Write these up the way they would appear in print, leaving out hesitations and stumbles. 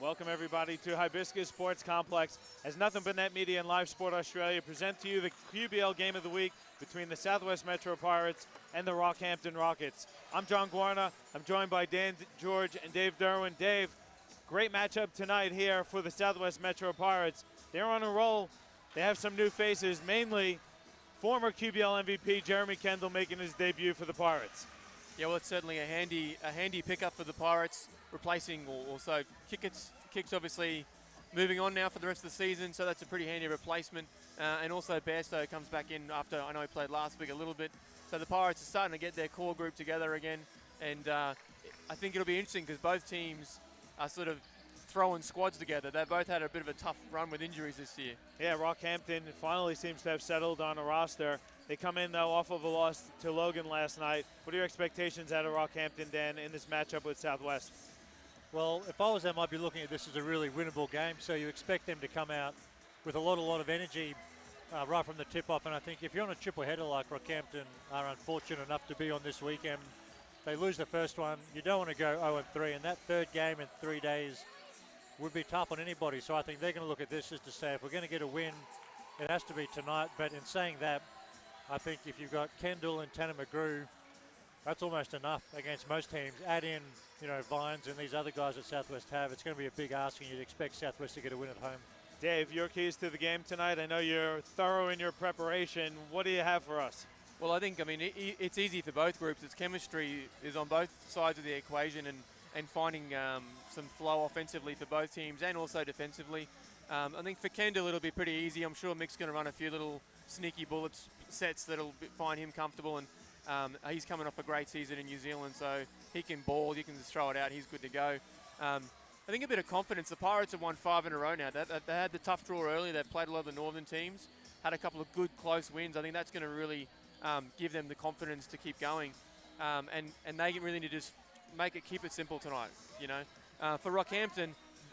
Welcome everybody to Hibiscus Sports Complex as Nothing But Net Media and Live Sport Australia present to you the QBL Game of the Week between the Southwest Metro Pirates and the Rockhampton Rockets. I'm John Guarna. I'm joined by Dan George and Dave Derwin. Dave, great matchup tonight here for the Southwest Metro Pirates. They're on a roll. They have some new faces, mainly former QBL MVP Jeremy Kendall making his debut for the Pirates. Yeah, well, it's certainly a handy pickup for the Pirates, replacing also Kicks obviously moving on now for the rest of the season, so that's a pretty handy replacement. And also Bairstow comes back in after, I know he played last week a little bit. So the Pirates are starting to get their core group together again, and I think it'll be interesting because both teams are sort of throwing squads together. They both had a bit of a tough run with injuries this year. Yeah, Rockhampton finally seems to have settled on a roster. They come in, though, off of a loss to Logan last night. What are your expectations out of Rockhampton, Dan, in this matchup with Southwest? Well, if I was them, I'd be looking at this as a really winnable game. So you expect them to come out with a lot of energy right from the tip-off. And I think if you're on a triple header like Rockhampton are unfortunate enough to be on this weekend, they lose the first one. You don't want to go 0-3. And that third game in 3 days would be tough on anybody. So I think they're going to look at this as to say, if we're going to get a win, it has to be tonight. But in saying that, I think if you've got Kendall and Tanner McGrew, that's almost enough against most teams. Add in, Vines and these other guys that Southwest have. It's going to be a big ask, and you'd expect Southwest to get a win at home. Dave, your keys to the game tonight. I know you're thorough in your preparation. What do you have for us? Well, it's easy for both groups. Its chemistry is on both sides of the equation, and finding some flow offensively for both teams and also defensively. I think for Kendall it'll be pretty easy. I'm sure Mick's going to run a few little sneaky bullets sets that'll find him comfortable, and he's coming off a great season in New Zealand, so he can ball, he can just throw it out, he's good to go. I think a bit of confidence. The Pirates have won 5 in a row now. They had the tough draw early. They've played a lot of the northern teams, had a couple of good close wins. I think that's going to really give them the confidence to keep going, and they really need to just keep it simple tonight. For Rockhampton,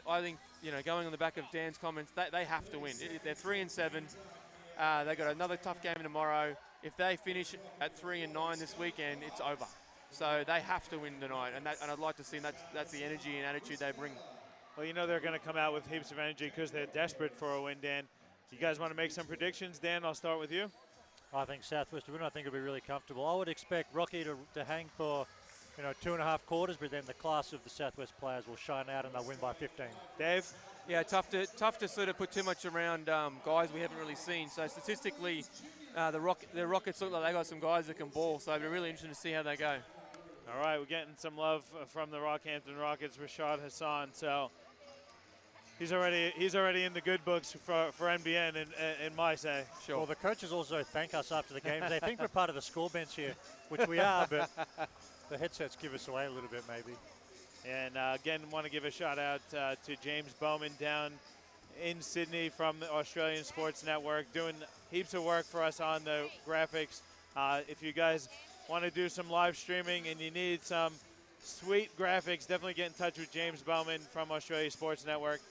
I think going on the back of Dan's comments, they have to win. They're 3-7. They've got another tough game tomorrow. If they finish at 3-9 this weekend, it's over. So they have to win tonight, and I'd like to see that's the energy and attitude they bring. Well, they're going to come out with heaps of energy because they're desperate for a win, Dan. You guys want to make some predictions? Dan, I'll start with you. I think Southwest will win. I think it'll be really comfortable. I would expect Rocky to hang for 2.5 quarters, but then the class of the Southwest players will shine out and they'll win by 15. Dave? Yeah, tough to sort of put too much around guys we haven't really seen. So statistically, the Rockets look like they got some guys that can ball, so it'll be really interesting to see how they go. All right, we're getting some love from the Rockhampton Rockets, Rashad Hassan. So he's already in the good books for NBN, in my say. Sure. Well, the coaches also thank us after the games. They think we're part of the score bench here, which we are, but the headsets give us away a little bit maybe. And again, want to give a shout out to James Bowman down in Sydney from the Australian Sports Network, doing heaps of work for us on the graphics. If you guys want to do some live streaming and you need some sweet graphics, definitely get in touch with James Bowman from Australia Sports Network.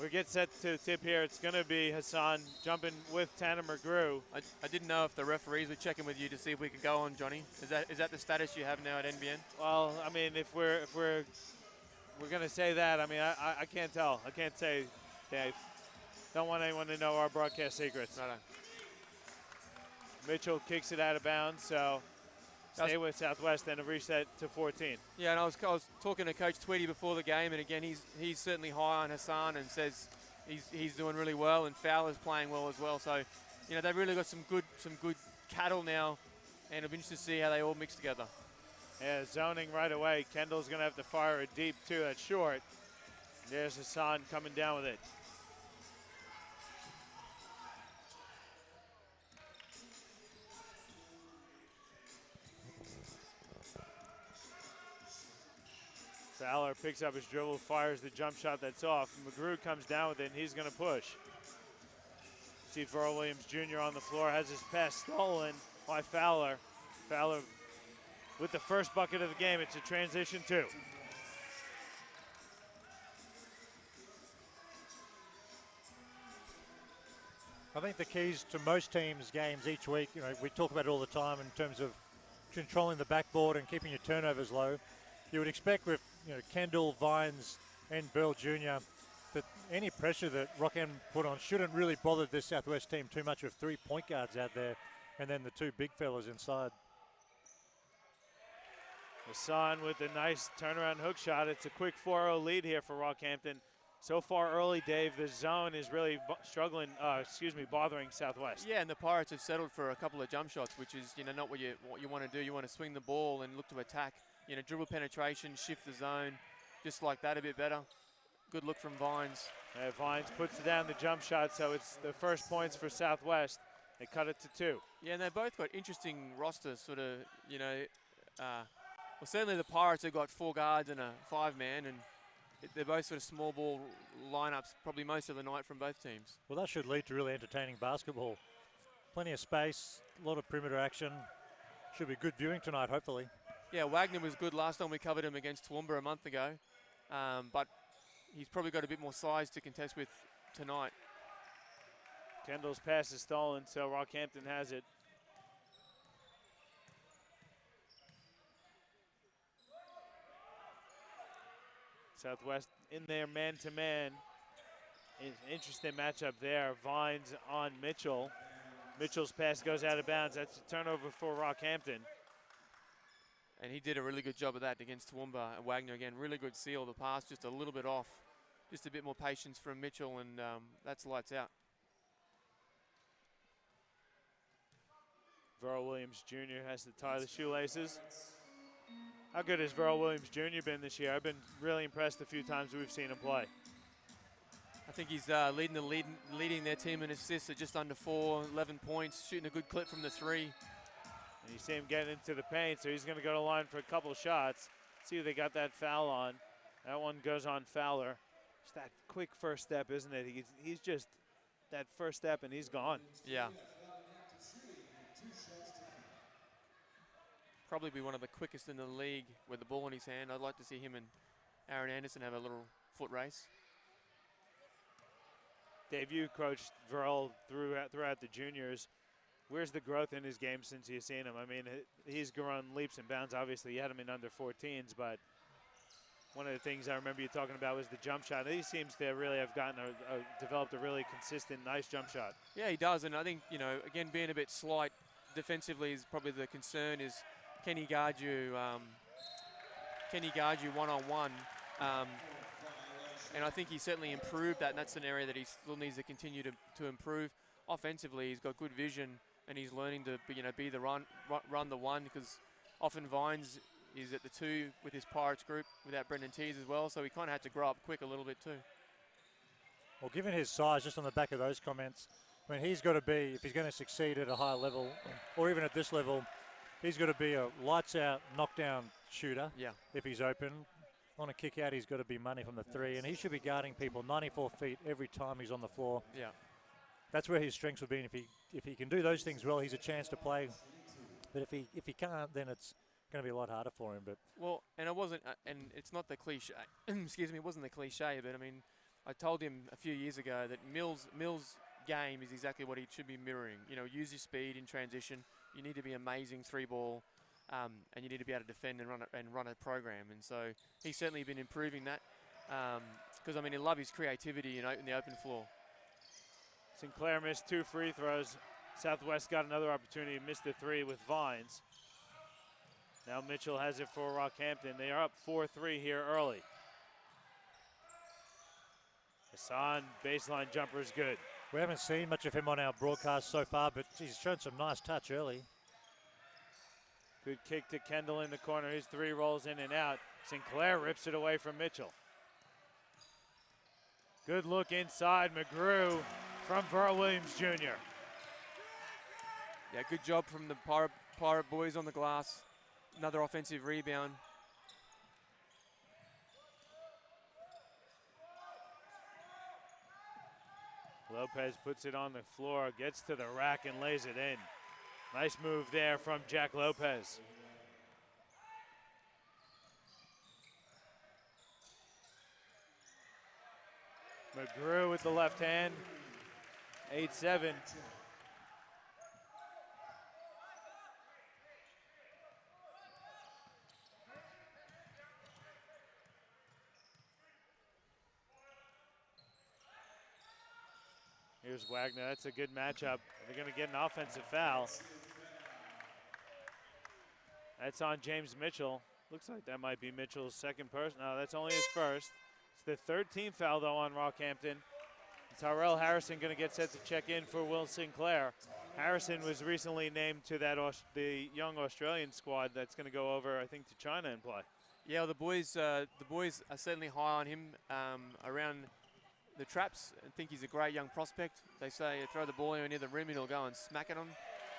We get set to tip here. It's going to be Hassan jumping with Tanner McGrew. I didn't know if the referees were checking with you to see if we could go on, Johnny. Is that the status you have now at NBN? Well, if we're going to say that, I can't tell. I can't say, Dave. Don't want anyone to know our broadcast secrets. No. Mitchell kicks it out of bounds, so stay with Southwest and a reset to 14. Yeah, and I was talking to Coach Tweedy before the game, and again, he's certainly high on Hassan and says he's doing really well, and Fowler's playing well as well. So, they've really got some good cattle now, and it'll be interesting to see how they all mix together. Yeah, zoning right away. Kendall's going to have to fire a deep two. That's short. There's Hassan coming down with it. Fowler picks up his dribble, fires the jump shot that's off. McGrew comes down with it, and he's going to push. See Verl Williams Jr. on the floor, has his pass stolen by Fowler. Fowler with the first bucket of the game. It's a transition two. I think the keys to most teams' games each week, we talk about it all the time in terms of controlling the backboard and keeping your turnovers low. You would expect with Kendall, Vines, and Burl Jr. that any pressure that Rockhampton put on shouldn't really bother this Southwest team too much with 3 point guards out there and then the 2 big fellas inside. Hassan with a nice turnaround hook shot. It's a quick 4-0 lead here for Rockhampton. So far early, Dave, the zone is really bothering Southwest. Yeah, and the Pirates have settled for a couple of jump shots, which is, not what you want to do. You want to swing the ball and look to attack. Dribble penetration, shift the zone, just like that a bit better. Good look from Vines. Vines puts down the jump shot, so it's the first points for Southwest. They cut it to 2. Yeah, and they both got interesting rosters, sort of, well, certainly the Pirates have got 4 guards and a 5-man, and they're both sort of small ball lineups, probably most of the night from both teams. Well, that should lead to really entertaining basketball. Plenty of space, a lot of perimeter action. Should be good viewing tonight, hopefully. Yeah, Wagner was good last time we covered him against Toowoomba a month ago, but he's probably got a bit more size to contest with tonight. Kendall's pass is stolen, so Rockhampton has it. Southwest in there man-to-man. Interesting matchup there. Vines on Mitchell. Mitchell's pass goes out of bounds. That's a turnover for Rockhampton. And he did a really good job of that against Toowoomba. Wagner again, really good seal. The pass just a little bit off. Just a bit more patience from Mitchell, and that's lights out. Verl Williams Jr. has to tie the shoelaces. How good has Verl Williams Jr. been this year? I've been really impressed a few times we've seen him play. I think he's leading their team in assists at just under 4, 11 points, shooting a good clip from the 3. And you see him getting into the paint, so he's going to go to the line for a couple of shots. See if they got that foul on. That one goes on Fowler. Just that quick first step, isn't it? He's just that first step, and he's gone. Yeah. Probably be one of the quickest in the league with the ball in his hand. I'd like to see him and Aaron Anderson have a little foot race. Dave, you coached Verl throughout the juniors. Where's the growth in his game since you've seen him? I mean, he's grown leaps and bounds. Obviously, you had him in under 14s, but one of the things I remember you talking about was the jump shot. He seems to really have developed a really consistent, nice jump shot. Yeah, he does, and I think, again, being a bit slight defensively is probably the concern is, can he guard you one-on-one? And I think he certainly improved that, and that's an area that he still needs to continue to improve. Offensively, he's got good vision, and he's learning to be the run the one, because often Vines is at the 2 with his Pirates group without Brendan Tees as well, so he kind of had to grow up quick a little bit too. Well, given his size, just on the back of those comments, I mean, he's got to be, if he's going to succeed at a higher level, or even at this level, he's got to be a lights-out, knockdown shooter. Yeah. If he's open. On a kick out, he's got to be money from the 3, and he should be guarding people 94 feet every time he's on the floor. Yeah. That's where his strengths would be. And if he can do those things well, he's a chance to play. But if he can't, then it's going to be a lot harder for him. But well, and it wasn't, and it's not the cliche. Excuse me, it wasn't the cliche. But I mean, I told him a few years ago that Mills' game is exactly what he should be mirroring. Use your speed in transition. You need to be amazing 3-ball. And you need to be able to defend and run a program, and so he's certainly been improving that. Because I mean, he loves his creativity in the open floor. Sinclair missed 2 free throws. Southwest got another opportunity, missed the 3 with Vines. Now Mitchell has it for Rockhampton. They are up 4-3 here early. Hassan baseline jumper is good. We haven't seen much of him on our broadcast so far, but he's shown some nice touch early. Good kick to Kendall in the corner. His 3 rolls in and out. Sinclair rips it away from Mitchell. Good look inside. McGrew from Verl Williams Jr. Yeah, good job from the Pirate boys on the glass. Another offensive rebound. Lopez puts it on the floor, gets to the rack and lays it in. Nice move there from Jack Lopez. McGrew with the left hand, 8-7. Here's Wagner. That's a good matchup. They're going to get an offensive foul. That's on James Mitchell. Looks like that might be Mitchell's second person. No, that's only his first. It's the third team foul, though, on Rockhampton. Tyrell Harrison going to get set to check in for Will Sinclair. Harrison was recently named to that the young Australian squad that's going to go over, I think, to China and play. Yeah, well, the boys are certainly high on him around the traps. I think he's a great young prospect. They say throw the ball near the rim and he'll go and smack it on.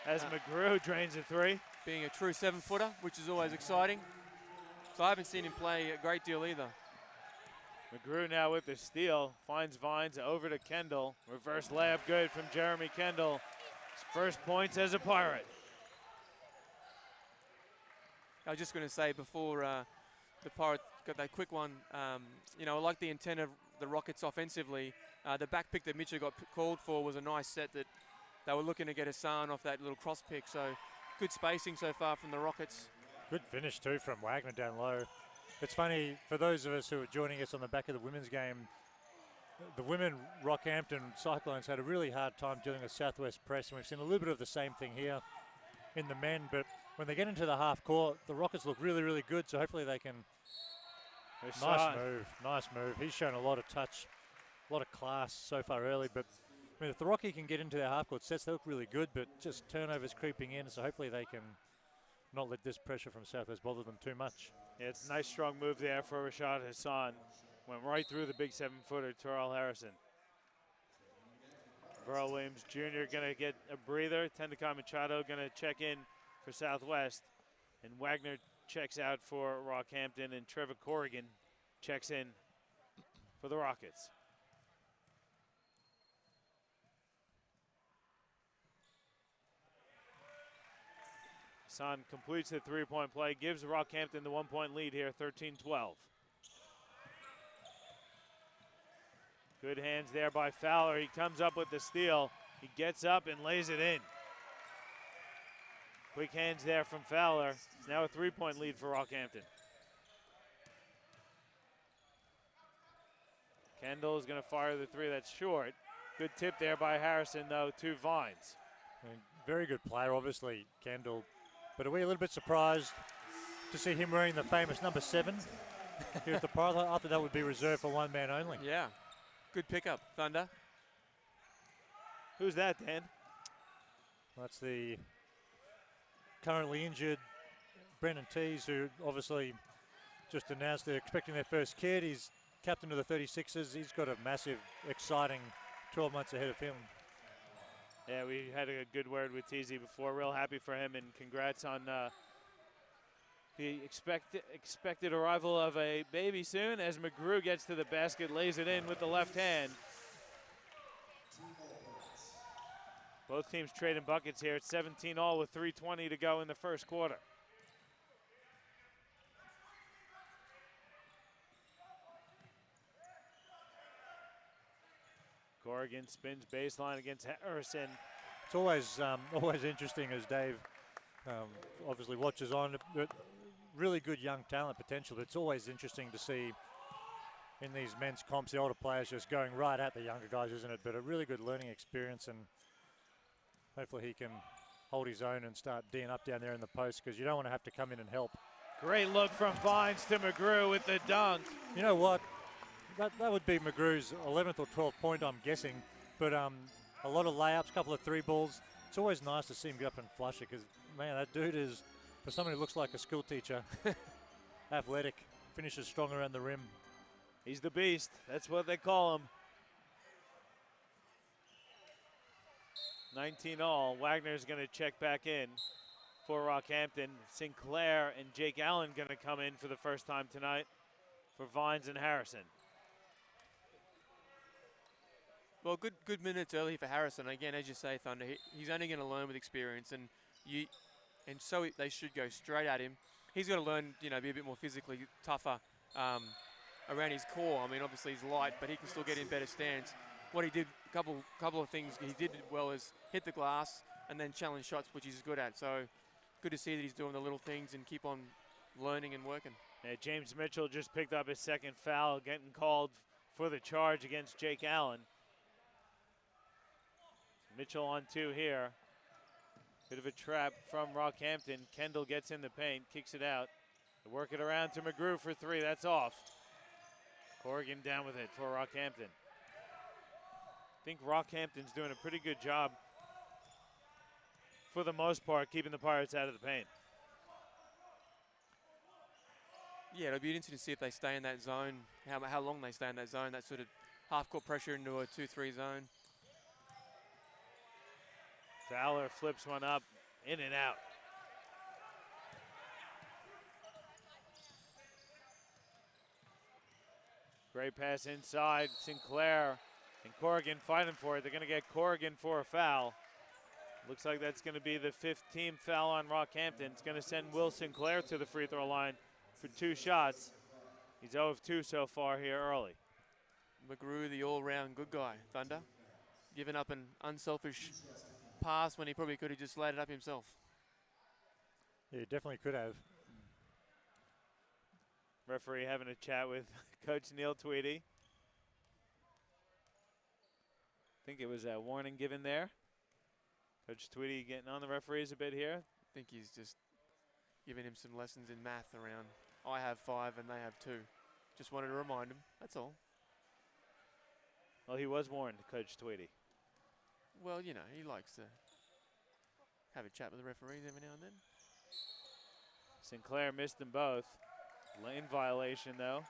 As McGrew drains a three. Being a true 7-footer, which is always exciting. So I haven't seen him play a great deal either. McGrew now with the steal, finds Vines over to Kendall. Reverse layup good from Jeremy Kendall. His first points as a Pirate. I was just going to say before the Pirates got that quick one, you know, I like the intent of the Rockets offensively. The back pick that Mitchell got called for was a nice set that they were looking to get Hassan off that little cross pick. So good spacing so far from the Rockets. Good finish too from Wagner down low. It's funny, for those of us who are joining us on the back of the women's game, the women Rockhampton Cyclones had a really hard time dealing with Southwest press, and we've seen a little bit of the same thing here in the men, but when they get into the half court, the Rockets look really, really good, so hopefully they can... Nice move. He's shown a lot of touch, a lot of class so far early, but I mean, if the Rocky can get into their half court sets, they look really good, but just turnovers creeping in, so hopefully they can not let this pressure from Southwest bother them too much. Yeah, it's a nice strong move there for Rashad Hassan. Went right through the big 7-footer, Terrell Harrison. Verl Williams Jr. going to get a breather. Tendaka Machado going to check in for Southwest. And Wagner checks out for Rockhampton, and Trevor Corrigan checks in for the Rockets. Hassan completes the three-point play, gives Rockhampton the 1-point lead here, 13-12. Good hands there by Fowler. He comes up with the steal. He gets up and lays it in. Quick hands there from Fowler. It's now a 3-point lead for Rockhampton. Kendall is going to fire the three. That's short. Good tip there by Harrison, though, to Vines. And very good player, obviously, Kendall. But are we a little bit surprised to see him wearing the famous number 7 here at the Pirates? I thought that would be reserved for one man only. Yeah, good pickup, Thunder. Who's that, Dan? That's the currently injured Brendan Tees, who obviously just announced they're expecting their first kid. He's captain of the 36ers. He's got a massive, exciting 12 months ahead of him. Yeah, we had a good word with Teasy before. Real happy for him, and congrats on the expected arrival of a baby soon, as McGrew gets to the basket, lays it in with the left hand. Both teams trading buckets here. It's 17-all with 3:20 to go in the first quarter. Corrigan spins baseline against Harrison. It's always interesting as Dave obviously watches on. Really good young talent potential. But it's always interesting to see in these men's comps the older players just going right at the younger guys, isn't it? But a really good learning experience, and hopefully he can hold his own and start D'ing up down there in the post, because you don't want to have to come in and help. Great look from Vines to McGrew with the dunk. You know what? That would be McGrew's 11th or 12th point, I'm guessing. But a lot of layups, a couple of three balls. It's always nice to see him go up and flush it, because, man, that dude is, for someone who looks like a school teacher, athletic, finishes strong around the rim. He's the beast. That's what they call him. 19-all. Wagner's going to check back in for Rockhampton. Sinclair and Jake Allen going to come in for the first time tonight for Vines and Harrison. Well, good minutes early for Harrison. Again, as you say, Thunder, he's only going to learn with experience, and so they should go straight at him. He's got to learn, you know, be a bit more physically tougher around his core. I mean, obviously he's light, but he can still get in better stance. What he did, couple of things he did well is hit the glass and then challenge shots, which he's good at. So good to see that he's doing the little things and keep on learning and working. Yeah, James Mitchell just picked up his second foul, getting called for the charge against Jake Allen. Mitchell on 2 here. Bit of a trap from Rockhampton. Kendall gets in the paint, kicks it out. They work it around to McGrew for 3. That's off. Corrigan down with it for Rockhampton. I think Rockhampton's doing a pretty good job, for the most part, keeping the Pirates out of the paint. Yeah, it'll be interesting to see if they stay in that zone, how long they stay in that zone, that sort of half-court pressure into a 2-3 zone. Fowler flips one up, in and out. Great pass inside. Sinclair and Corrigan fighting for it. They're going to get Corrigan for a foul. Looks like that's going to be the 5th team foul on Rockhampton. It's going to send Will Sinclair to the free throw line for 2 shots. He's 0 of 2 so far here early. McGrew, the all-round good guy, Thunder. Giving up an unselfish pass when he probably could have just laid it up himself. Yeah, definitely could have. Referee having a chat with Coach Neil Tweedy. I think it was a warning given there. Coach Tweedy getting on the referees a bit here. I think he's just giving him some lessons in math around. I have 5 and they have 2. Just wanted to remind him, that's all. Well, he was warned, Coach Tweedy. Well, you know, he likes to have a chat with the referees every now and then. Sinclair missed them both. Lane violation, though,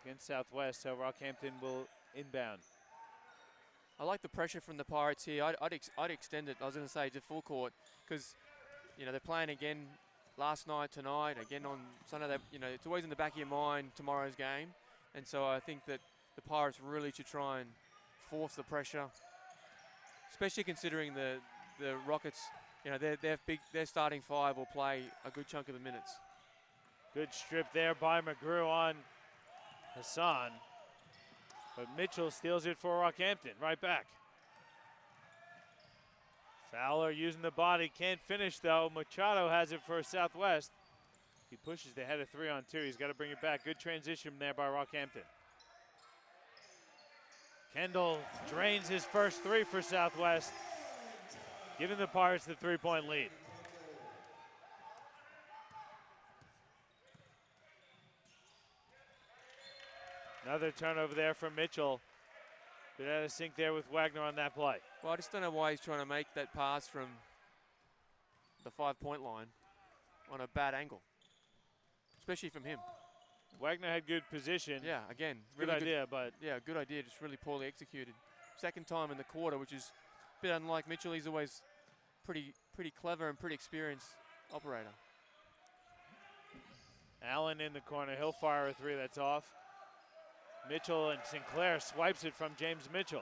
against Southwest, so Rockhampton will inbound. I like the pressure from the Pirates here. I'd extend it, I was going to say, to full court, because, you know, they're playing again last night, tonight, again on Sunday. You know, it's always in the back of your mind, tomorrow's game. And so I think that the Pirates really should try and force the pressure, especially considering the Rockets, you know, their starting 5 will play a good chunk of the minutes. Good strip there by McGrew on Hassan. But Mitchell steals it for Rockhampton. Right back. Fowler using the body. Can't finish, though. Machado has it for Southwest. He pushes the head of 3 on 2. He's got to bring it back. Good transition there by Rockhampton. Kendall drains his first 3 for Southwest, giving the Pirates the 3-point lead. Another turnover there from Mitchell. Bit out of sync there with Wagner on that play. Well, I just don't know why he's trying to make that pass from the 5-point line on a bad angle, especially from him. Wagner had good position. Yeah, again, good really idea, but yeah, good idea, just really poorly executed. Second time in the quarter, which is a bit unlike Mitchell. He's always pretty clever and pretty experienced operator. Allen in the corner. He'll fire a 3 that's off. Mitchell and Sinclair swipes it from James Mitchell.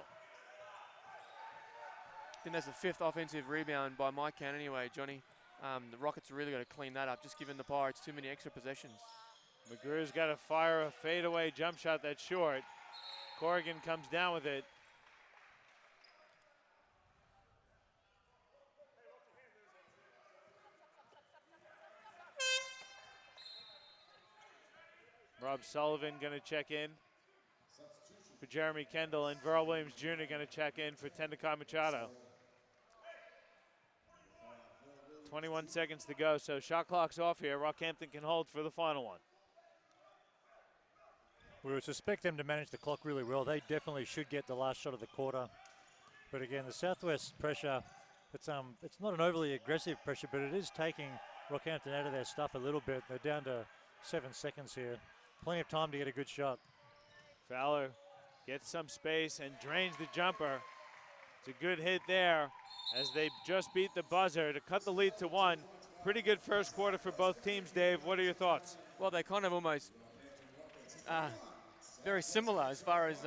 I think that's the 5th offensive rebound by my count anyway, Johnny. The Rockets are really got to clean that up, just giving the Pirates too many extra possessions. McGrew's got to fire a fadeaway jump shot that's short. Corrigan comes down with it. Rob Sullivan going to check in for Jeremy Kendall, and Verl Williams Jr. going to check in for Tendai Machado. 21 seconds to go, so shot clock's off here. Rockhampton can hold for the final one. We would suspect them to manage the clock really well. They definitely should get the last shot of the quarter. But again, the Southwest pressure, it's not an overly aggressive pressure, but it is taking Rockhampton out of their stuff a little bit. They're down to 7 seconds here. Plenty of time to get a good shot. Fowler gets some space and drains the jumper. It's a good hit there as they just beat the buzzer to cut the lead to 1. Pretty good first quarter for both teams, Dave. What are your thoughts? Well, they kind of almost very similar as far as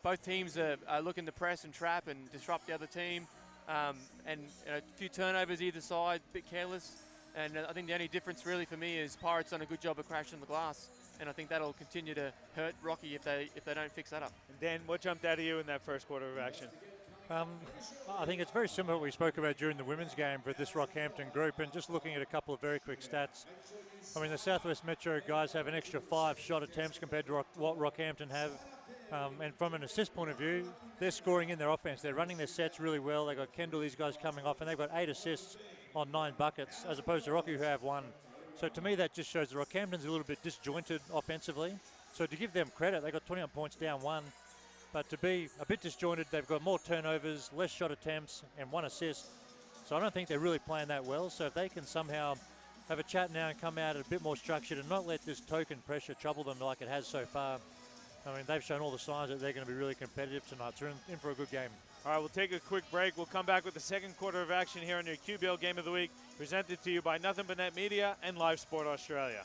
both teams are looking to press and trap and disrupt the other team. And a few turnovers either side, a bit careless. And I think the only difference really for me is Pirates done a good job of crashing the glass. And I think that'll continue to hurt Rocky if they don't fix that up. And Dan, what jumped out of you in that first quarter of action? I think it's very similar to what we spoke about during the women's game for this Rockhampton group, and just looking at a couple of very quick stats. I mean, the Southwest Metro guys have an extra 5 shot attempts compared to what Rockhampton have. And from an assist point of view, they're scoring in their offense. They're running their sets really well. They've got Kendall, these guys coming off, and they've got 8 assists on 9 buckets, as opposed to Rocky, who have 1. So to me, that just shows the Rockhamptons a little bit disjointed offensively. So to give them credit, they got 21 points down 1. But to be a bit disjointed, they've got more turnovers, less shot attempts, and 1 assist. So I don't think they're really playing that well. So if they can somehow have a chat now and come out a bit more structured and not let this token pressure trouble them like it has so far, I mean, they've shown all the signs that they're going to be really competitive tonight. So they're in for a good game. All right, we'll take a quick break. We'll come back with the second quarter of action here on your QBL Game of the Week, presented to you by Nothing But Net Media and Live Sport Australia.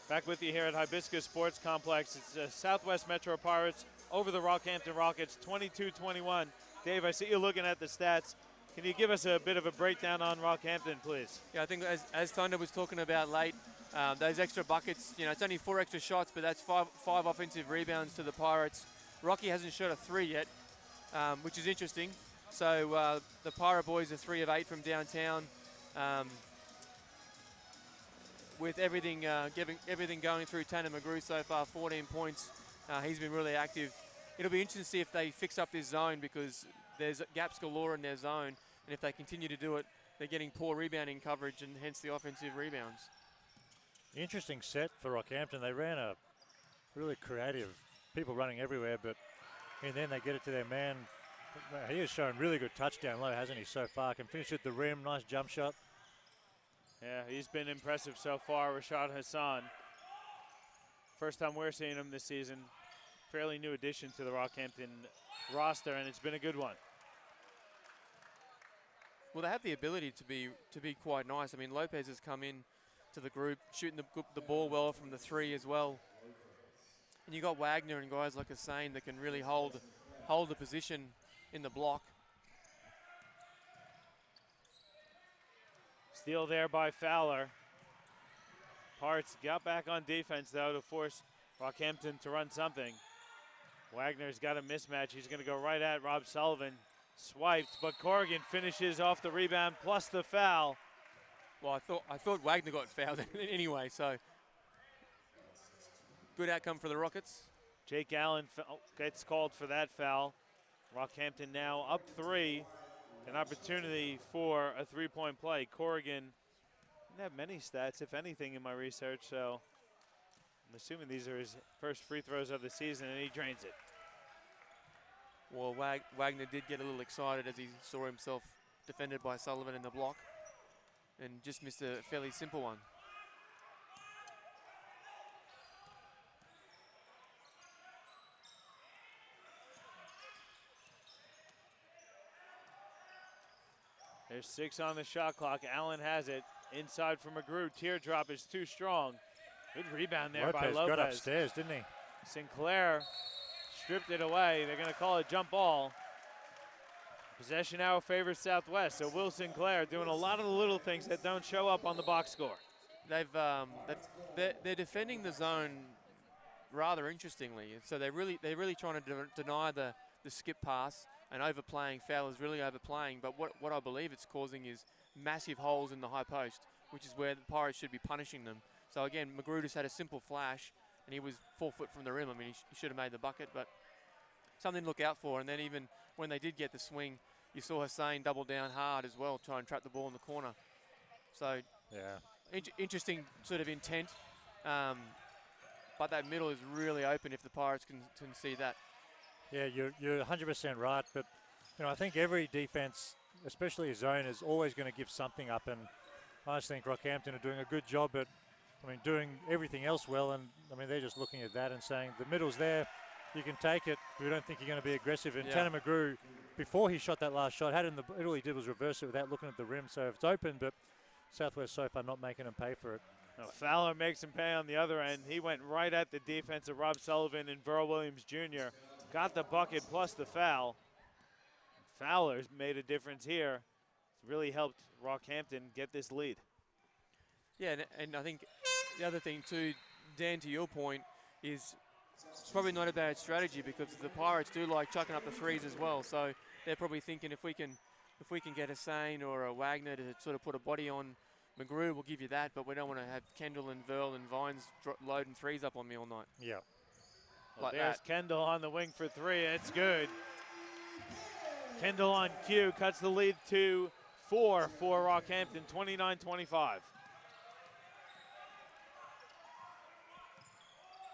Back with you here at Hibiscus Sports Complex. It's the Southwest Metro Pirates over the Rockhampton Rockets, 22-21. Dave, I see you looking at the stats. Can you give us a bit of a breakdown on Rockhampton, please? Yeah, I think as Thunder was talking about late, those extra buckets, you know, it's only 4 extra shots, but that's five offensive rebounds to the Pirates. Rocky hasn't shot a 3 yet, which is interesting. So the Pirate boys are 3 of 8 from downtown. With everything going through Tanner McGrew so far, 14 points. He's been really active. It'll be interesting to see if they fix up this zone, because there's gaps galore in their zone, and if they continue to do it, they're getting poor rebounding coverage and hence the offensive rebounds. Interesting set for Rockhampton. They ran a really creative, people running everywhere, but and then they get it to their man. He has shown really good touchdown low, hasn't he, so far? Can finish at the rim, nice jump shot. Yeah, he's been impressive so far, Rashad Hassan. First time we're seeing him this season. Fairly new addition to the Rockhampton roster, and it's been a good one. Well, they have the ability to be quite nice. I mean, Lopez has come in to the group, shooting the ball well from the 3 as well. And you got Wagner and guys like Hussain that can really hold the position in the block. Steal there by Fowler. Pirates got back on defense, though, to force Rockhampton to run something. Wagner's got a mismatch. He's going to go right at Rob Sullivan. Swiped, but Corrigan finishes off the rebound plus the foul. Well, I thought Wagner got fouled anyway, so good outcome for the Rockets. Jake Allen gets called for that foul. Rockhampton now up 3. An opportunity for a 3-point play. Corrigan didn't have many stats, if anything, in my research, so I'm assuming these are his first free throws of the season, and he drains it. Well, Wagner did get a little excited as he saw himself defended by Sullivan in the block and just missed a fairly simple one. There's 6 on the shot clock. Allen has it. Inside for McGrew. Teardrop is too strong. Good rebound there by Lopez. Got upstairs, didn't he? Sinclair stripped it away. They're going to call it jump ball. Possession now favors Southwest. So Will Sinclair doing a lot of the little things that don't show up on the box score. They're defending the zone rather interestingly. So they're really trying to deny the skip pass and overplaying. Fowler's really overplaying. But what I believe it's causing is massive holes in the high post, which is where the Pirates should be punishing them. So again, McGrew just had a simple flash, and he was 4 foot from the rim. I mean, he should have made the bucket, but something to look out for. And then even when they did get the swing, you saw Hussain double down hard as well, try and trap the ball in the corner. So yeah, interesting sort of intent. But that middle is really open if the Pirates can see that. Yeah, you're 100% right. But you know, I think every defense especially his zone, is always going to give something up. And I just think Rockhampton are doing a good job at, doing everything else well. And, they're just looking at that and saying, the middle's there, you can take it. We don't think you're going to be aggressive. And Tanner McGrew, before he shot that last shot, all he did was reverse it without looking at the rim. So it's open, but Southwest so far not making him pay for it. Now Fowler makes him pay on the other end. He went right at the defense of Rob Sullivan and Verl Williams Jr. Got the bucket plus the foul. Fowler's made a difference here. It's really helped Rockhampton get this lead. Yeah, and I think the other thing too, Dan, to your point, is it's probably not a bad strategy because the Pirates do like chucking up the threes as well. So they're probably thinking if we can get a Sane or a Wagner to sort of put a body on McGrew, we'll give you that, but we don't want to have Kendall and Verl and Vines loading threes up on me all night. Yeah. Well, there's Kendall on the wing for three. It's good. Kendall on cue cuts the lead to 4 for Rockhampton, 29-25.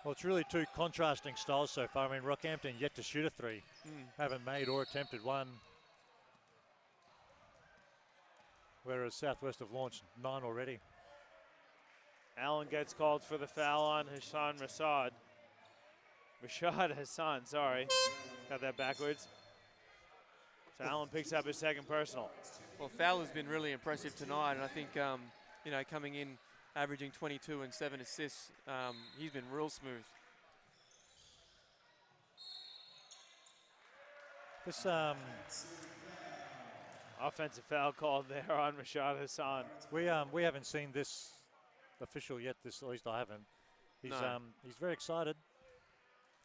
Well, it's really two contrasting styles so far. Rockhampton yet to shoot a three. Haven't made or attempted one. Whereas Southwest have launched 9 already. Allen gets called for the foul on Hassan Rashad. Rashad Hassan, sorry. Got that backwards. So Allen picks up his second personal. Well, Fowler's been really impressive tonight, and I think, coming in, averaging 22 and 7 assists, he's been real smooth. This offensive foul called there on Rashad Hassan. We haven't seen this official yet. At least I haven't. He's very excited.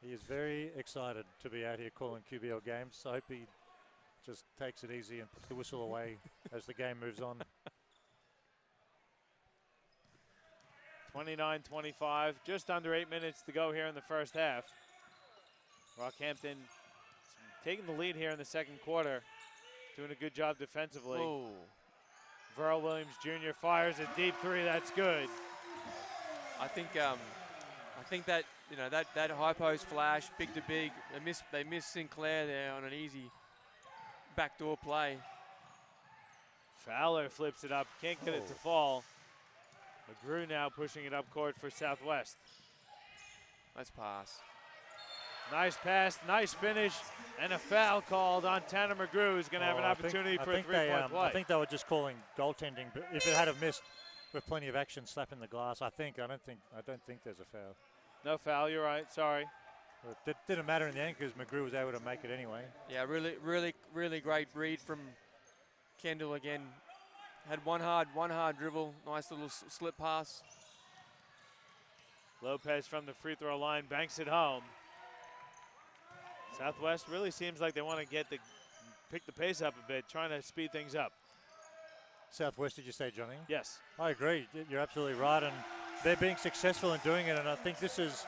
He is very excited to be out here calling QBL games. I hope he just takes it easy and puts the whistle away as the game moves on. 29-25, just under 8 minutes to go here in the first half. Rockhampton taking the lead here in the second quarter, doing a good job defensively. Oh. Verl Williams Jr. fires a deep three. That's good. I think that that high post flash, big to big. They miss Sinclair there on an easy backdoor play. Fowler flips it up, can't get it to fall. McGrew now pushing it up court for Southwest. Nice pass. Nice pass, nice finish, and a foul called on Tanner McGrew, who's going to have an opportunity for a three-point play. I think they were just calling goaltending, but if it had have missed with plenty of action slapping the glass, I don't think there's a foul. No foul, you're right, sorry. But it didn't matter in the end because McGrew was able to make it anyway. Yeah, really great read from Kendall again. Had one hard dribble, nice little slip pass. Lopez from the free throw line banks it home. Southwest really seems like they want to pick the pace up a bit, trying to speed things up. Southwest, did you say, Johnny? Yes. I agree. You're absolutely right, and they're being successful in doing it, and I think this is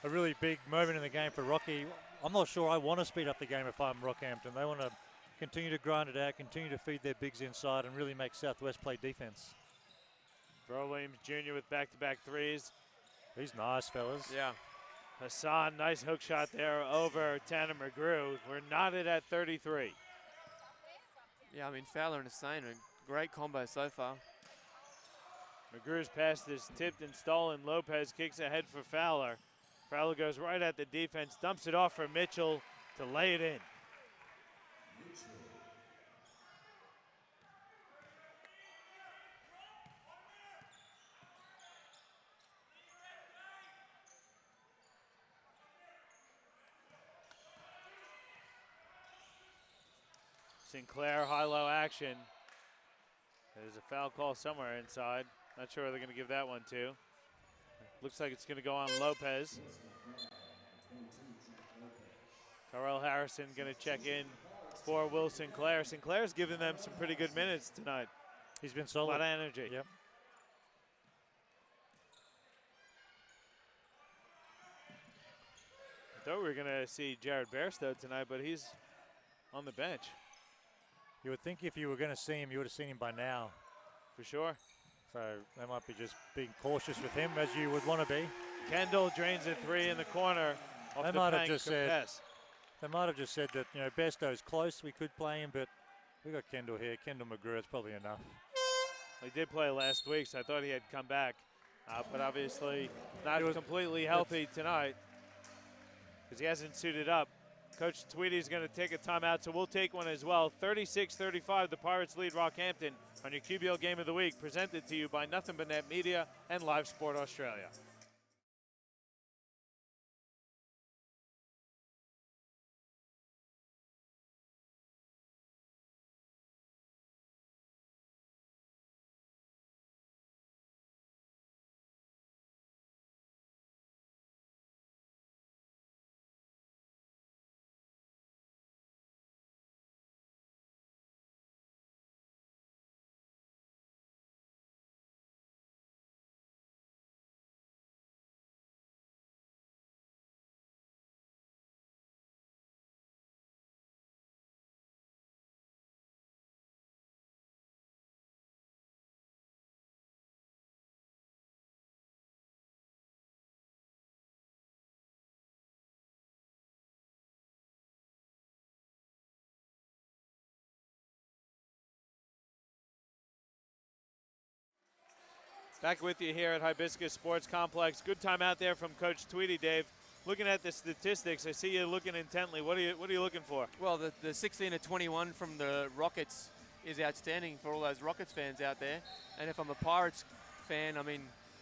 a really big moment in the game for Rocky. I'm not sure I want to speed up the game if I'm Rockhampton. They want to continue to grind it out, continue to feed their bigs inside, and really make Southwest play defense. Verl Williams Jr. with back-to-back threes. He's nice, fellas. Yeah. Hassan, nice hook shot there over Tanner McGrew. We're knotted at 33. Yeah, Fowler and Hassan, a great combo so far. McGrew's pass is tipped and stolen. Lopez kicks ahead for Fowler. Fowler goes right at the defense, dumps it off for Mitchell to lay it in. Sinclair, high-low action. There's a foul call somewhere inside. Not sure who they're going to give that one to. Looks like it's going to go on Lopez. Carell Harrison going to check in for Will Sinclair. Sinclair's given them some pretty good minutes tonight. He's been solid. A lot of energy. Yep. I thought we were going to see Jared Bairstow tonight, but he's on the bench. You would think if you were going to see him, you would have seen him by now. For sure. So they might be just being cautious with him, as you would want to be. Kendall drains a three in the corner. They might have just said that, Bairstow's close, we could play him, but We got Kendall here. Kendall McGrew, it's probably enough. He did play last week, so I thought he had come back. But obviously not completely healthy tonight because he hasn't suited up. Coach Tweedy's going to take a timeout, so we'll take one as well. 36-35, the Pirates lead Rockhampton on your QBL Game of the Week, presented to you by Nothing But Net Media and Live Sport Australia. Back with you here at Hibiscus Sports Complex. Good time out there from Coach Tweedy, Dave. Looking at the statistics, I see you looking intently. What are you looking for? Well, the 16-21 from the Rockets is outstanding for all those Rockets fans out there. And if I'm a Pirates fan, I mean,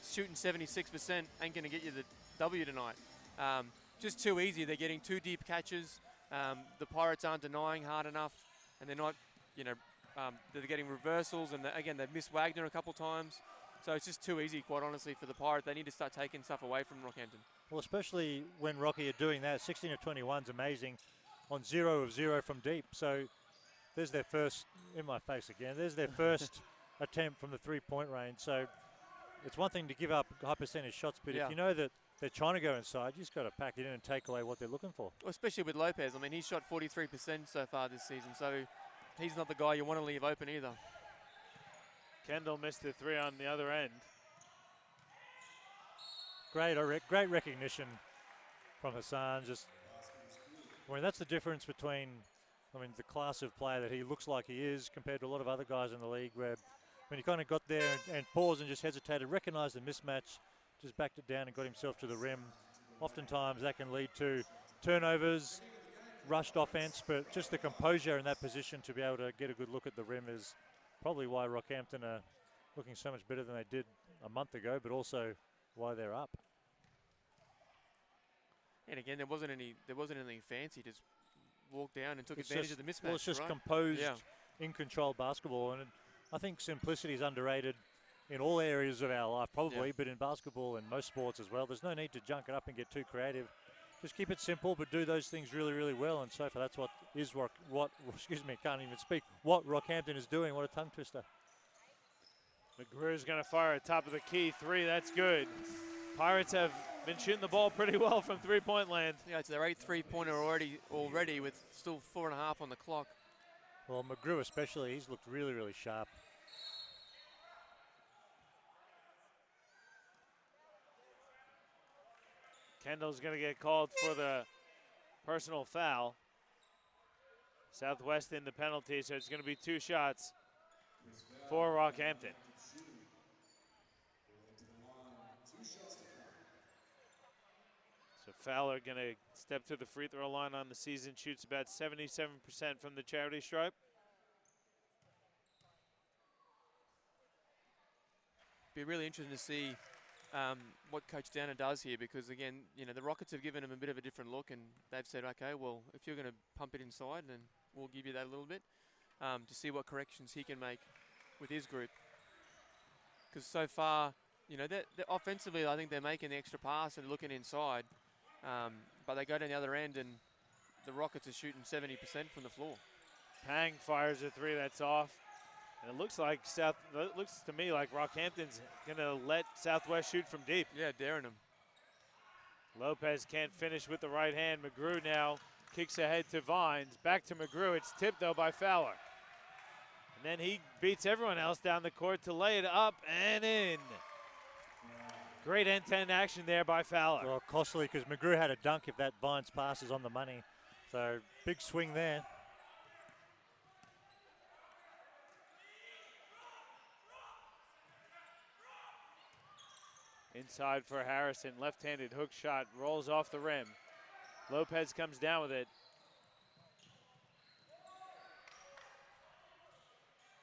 shooting 76% ain't going to get you the W tonight. Just too easy. They're getting two deep catches. The Pirates aren't denying hard enough, and they're not, they're getting reversals. And again, they've missed Wagner a couple times. So it's just too easy, quite honestly, for the Pirates. They need to start taking stuff away from Rockhampton. Well, especially when Rocky are doing that. 16 of 21 is amazing on 0 of 0 from deep. So there's their first, in my face again, there's their first attempt from the three-point range. So it's one thing to give up high percentage shots, but if you know that they're trying to go inside, you just got to pack it in and take away what they're looking for. Well, especially with Lopez. I mean, he's shot 43% so far this season, so he's not the guy you want to leave open either. Kendall missed the three on the other end. Great recognition from Hassan. That's the difference between, the class of player that he looks like he is compared to a lot of other guys in the league where when he kind of got there and paused and just hesitated, recognized the mismatch, just backed it down and got himself to the rim. Oftentimes that can lead to turnovers, rushed offense, but just the composure in that position to be able to get a good look at the rim is probably why Rockhampton are looking so much better than they did a month ago, but also why they're up. And again, there wasn't anything fancy. Just walked down and took advantage of the mismatch. Well, it's just composed, in control basketball, and I think simplicity is underrated in all areas of our life, probably, but in basketball and most sports as well. There's no need to junk it up and get too creative. Just keep it simple, but do those things really, really well. And so far, that's what Rockhampton is doing. What a tongue twister. McGrew's going to fire at top of the key three. That's good. Pirates have been shooting the ball pretty well from three-point land. Yeah, it's their 8th three-pointer already with still 4.5 on the clock. Well, McGrew especially, he's looked really, really sharp. Kendall's going to get called for the personal foul. Southwest in the penalty, so it's going to be 2 shots for Rockhampton. So Fowler going to step to the free throw line on the season, shoots about 77% from the charity stripe. Be really interesting to see what Coach Downer does here, because again, the Rockets have given him a bit of a different look, and they've said, okay, well, if you're going to pump it inside, then we'll give you that a little bit to see what corrections he can make with his group. Because so far, they're offensively, I think they're making the extra pass and looking inside, but they go down the other end, and the Rockets are shooting 70% from the floor. Pang fires a three that's off. And it looks to me like Rockhampton's going to let Southwest shoot from deep. Yeah, daring them. Lopez can't finish with the right hand. McGrew now kicks ahead to Vines. Back to McGrew. It's tipped, though, by Fowler. And then he beats everyone else down the court to lay it up and in. Great end-to-end action there by Fowler. Well, costly because McGrew had a dunk if that Vines pass is on the money. So big swing there. Inside for Harrison, left-handed hook shot, rolls off the rim. Lopez comes down with it.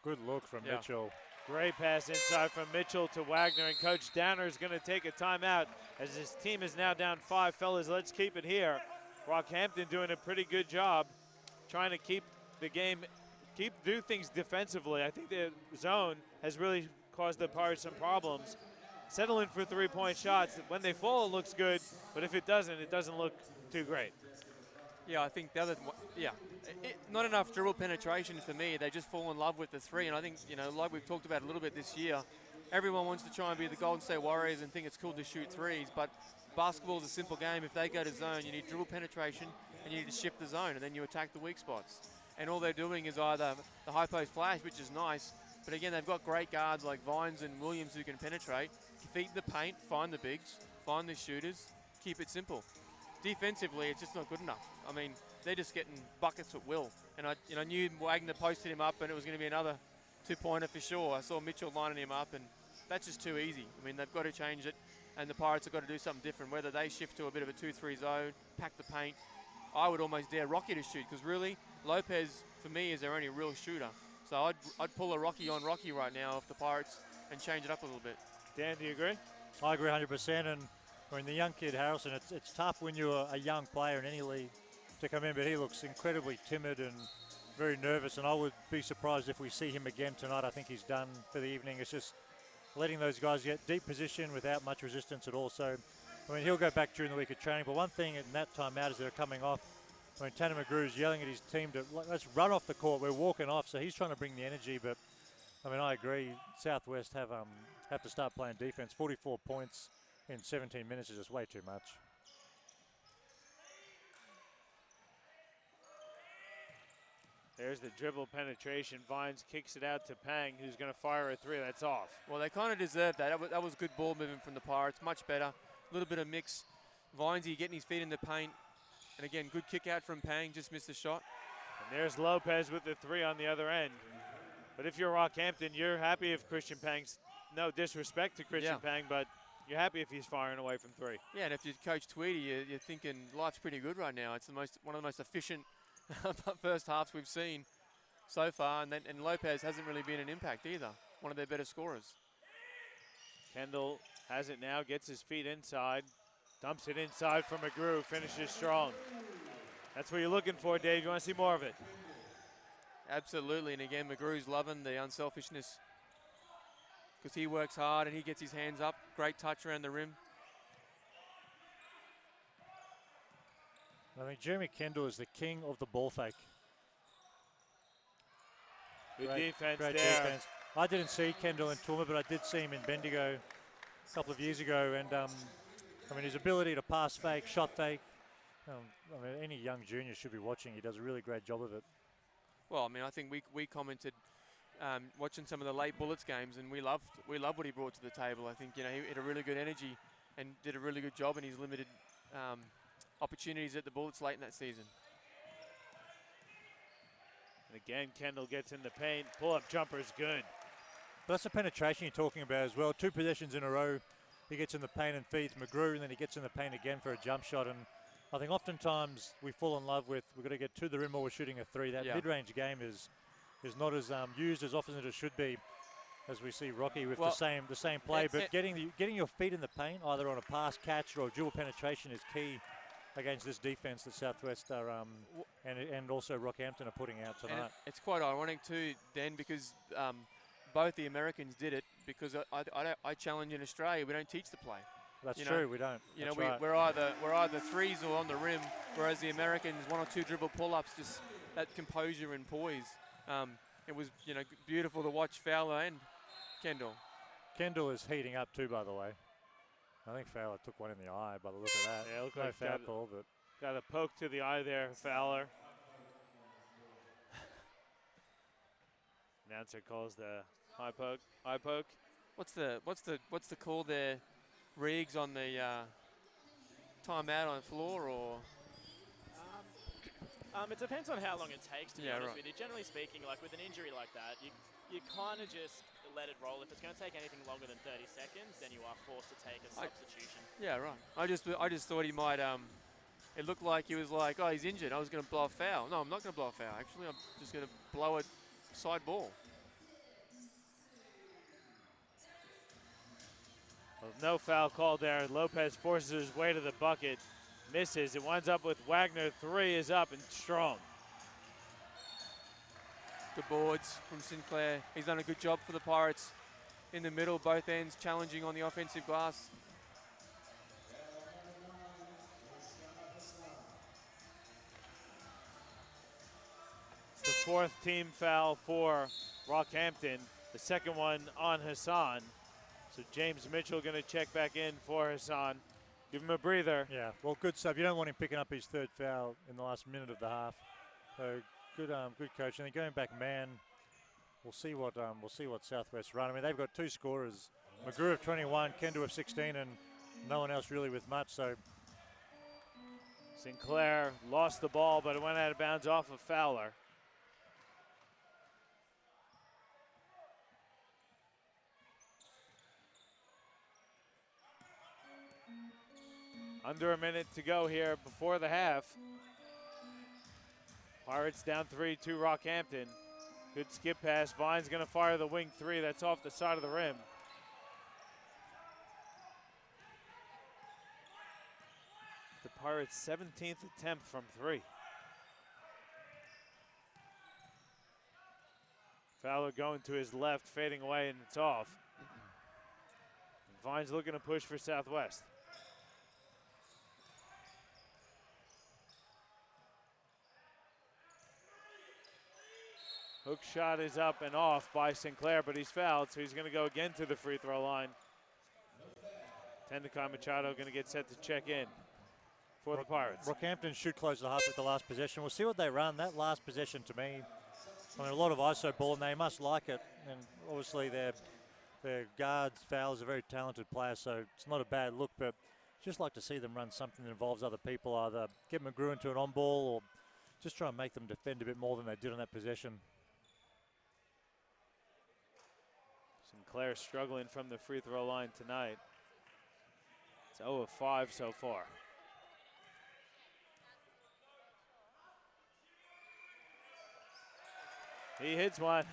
Good look from Mitchell. Great pass inside from Mitchell to Wagner, and Coach Downer is going to take a timeout as his team is now down 5. Fellas, let's keep it here. Rockhampton doing a pretty good job trying to keep the game, do things defensively. I think the zone has really caused the Pirates some problems. Settling for 3-point shots. When they fall, it looks good, but if it doesn't look too great. Yeah, I think the other, not enough dribble penetration for me. They just fall in love with the 3, and I think, like we've talked about a little bit this year, everyone wants to try and be the Golden State Warriors and think it's cool to shoot 3s, but basketball is a simple game. If they go to zone, you need dribble penetration, and you need to shift the zone, and then you attack the weak spots. And all they're doing is either the high post flash, which is nice, but again, they've got great guards like Vines and Williams who can penetrate, feed the paint, find the bigs, find the shooters, keep it simple. Defensively, it's just not good enough. I mean, they're just getting buckets at will. And I knew Wagner posted him up and it was going to be another 2-pointer for sure. I saw Mitchell lining him up, and that's just too easy. I mean, they've got to change it, and the Pirates have got to do something different, whether they shift to a bit of a 2-3 zone, pack the paint. I would almost dare Rocky to shoot, because really, Lopez, for me, is their only real shooter. So I'd pull a Rocky on Rocky right now if the Pirates and change it up a little bit. Dan, do you agree? I agree 100%. And I mean, the young kid Harrison, it's tough when you're a young player in any league to come in, but he looks incredibly timid and very nervous. And I would be surprised if we see him again tonight. I think he's done for the evening. It's just letting those guys get deep position without much resistance at all. So, I mean, he'll go back during the week of training. But one thing in that timeout is they're coming off. I mean, Tanner McGrew's yelling at his team to let's run off the court. We're walking off, so he's trying to bring the energy. But I mean, I agree. Southwest have to start playing defense. 44 points in 17 minutes is just way too much. There's the dribble penetration. Vines kicks it out to Pang, who's going to fire a 3. That's off. Well, they kind of deserved that. That was good ball movement from the Pirates. Much better. A little bit of mix. Vinesy getting his feet in the paint. And again, good kick out from Pang, just missed the shot. And there's Lopez with the 3 on the other end. But if you're Rockhampton, you're happy if Christian Pang's, no disrespect to Christian Pang, but you're happy if he's firing away from 3. Yeah, and if you're Coach Tweedy, you're thinking life's pretty good right now. It's one of the most efficient first halves we've seen so far, and Lopez hasn't really been an impact either. One of their better scorers. Kendall has it now, gets his feet inside. Dumps it inside for McGrew, finishes strong. That's what you're looking for, Dave. You want to see more of it? Absolutely, and again, McGrew's loving the unselfishness because he works hard and he gets his hands up. Great touch around the rim. I think Jeremy Kendall is the king of the ball fake. Good defense great there. Defense. I didn't see Kendall in Tourma, but I did see him in Bendigo a couple of years ago, and I mean, his ability to pass fake, shot fake, I mean, any young junior should be watching. He does a really great job of it. Well, I mean, I think we commented watching some of the late Bullets games, and we loved what he brought to the table. I think, he had a really good energy and did a really good job in his limited opportunities at the Bullets late in that season. And again, Kendall gets in the paint. Pull-up jumper's good. But that's the penetration you're talking about as well. 2 possessions in a row. He gets in the paint and feeds McGrew, and then he gets in the paint again for a jump shot. And I think oftentimes we fall in love with we've got to get to the rim or we're shooting a 3. That mid-range game is not as used as often as it should be, as we see Rocky with the same play. But getting your feet in the paint, either on a pass, catch, or a dual penetration, is key against this defense that Southwest are and also Rockhampton are putting out tonight. And it's quite ironic too, Dan, because both the Americans did it, because I challenge in Australia, we don't teach the play. That's true, we don't. We're either threes or on the rim, whereas the Americans, 1 or 2 dribble pull-ups, just that composure and poise. It was beautiful to watch Fowler and Kendall. Kendall is heating up too, by the way. I think Fowler took one in the eye by the look of that. Yeah, looked no like foul call, but got a poke to the eye there, Fowler. Announcer calls the eye poke. What's the call there? Riggs on the timeout on the floor, or? It depends on how long it takes, to be honest right. with you. Generally speaking, like with an injury like that, you kind of just let it roll. If it's going to take anything longer than 30 seconds, then you are forced to take a substitution. Yeah, right. I just thought he might. It looked like he was like, oh, he's injured. I was going to blow a foul. No, I'm not going to blow a foul. Actually, I'm just going to blow a side ball. Well, no foul called there. Lopez forces his way to the bucket, misses. It winds up with Wagner. 3 is up and strong. Good boards from Sinclair. He's done a good job for the Pirates in the middle, both ends, challenging on the offensive glass. It's the 4th team foul for Rockhampton, the 2nd one on Hassan. So James Mitchell going to check back in for Hassan. Give him a breather. Yeah, well, good sub. You don't want him picking up his 3rd foul in the last minute of the half. So good coach. And then going back man, we'll see what Southwest run. I mean, they've got 2 scorers, McGrew of 21, Kendo of 16, and no one else really with much. So Sinclair lost the ball, but it went out of bounds off of Fowler. Under a minute to go here before the half. Pirates down 3 to Rockhampton. Good skip pass. Vine's going to fire the wing 3. That's off the side of the rim. The Pirates' 17th attempt from 3. Fowler going to his left, fading away, and it's off. Vine's looking to push for Southwest. Hook shot is up and off by Sinclair, but he's fouled, so he's going to go again to the free throw line. Tendakai Machado going to get set to check in for the Pirates. Rockhampton should close the half with the last possession. We'll see what they run. That last possession, to me, I mean, a lot of ISO ball, and they must like it. And obviously their guards, Fowler's a very talented player, so it's not a bad look, but just like to see them run something that involves other people, either get McGrew into an on-ball or just try and make them defend a bit more than they did on that possession. Sinclair struggling from the free throw line tonight. It's 0 of 5 so far. He hits one.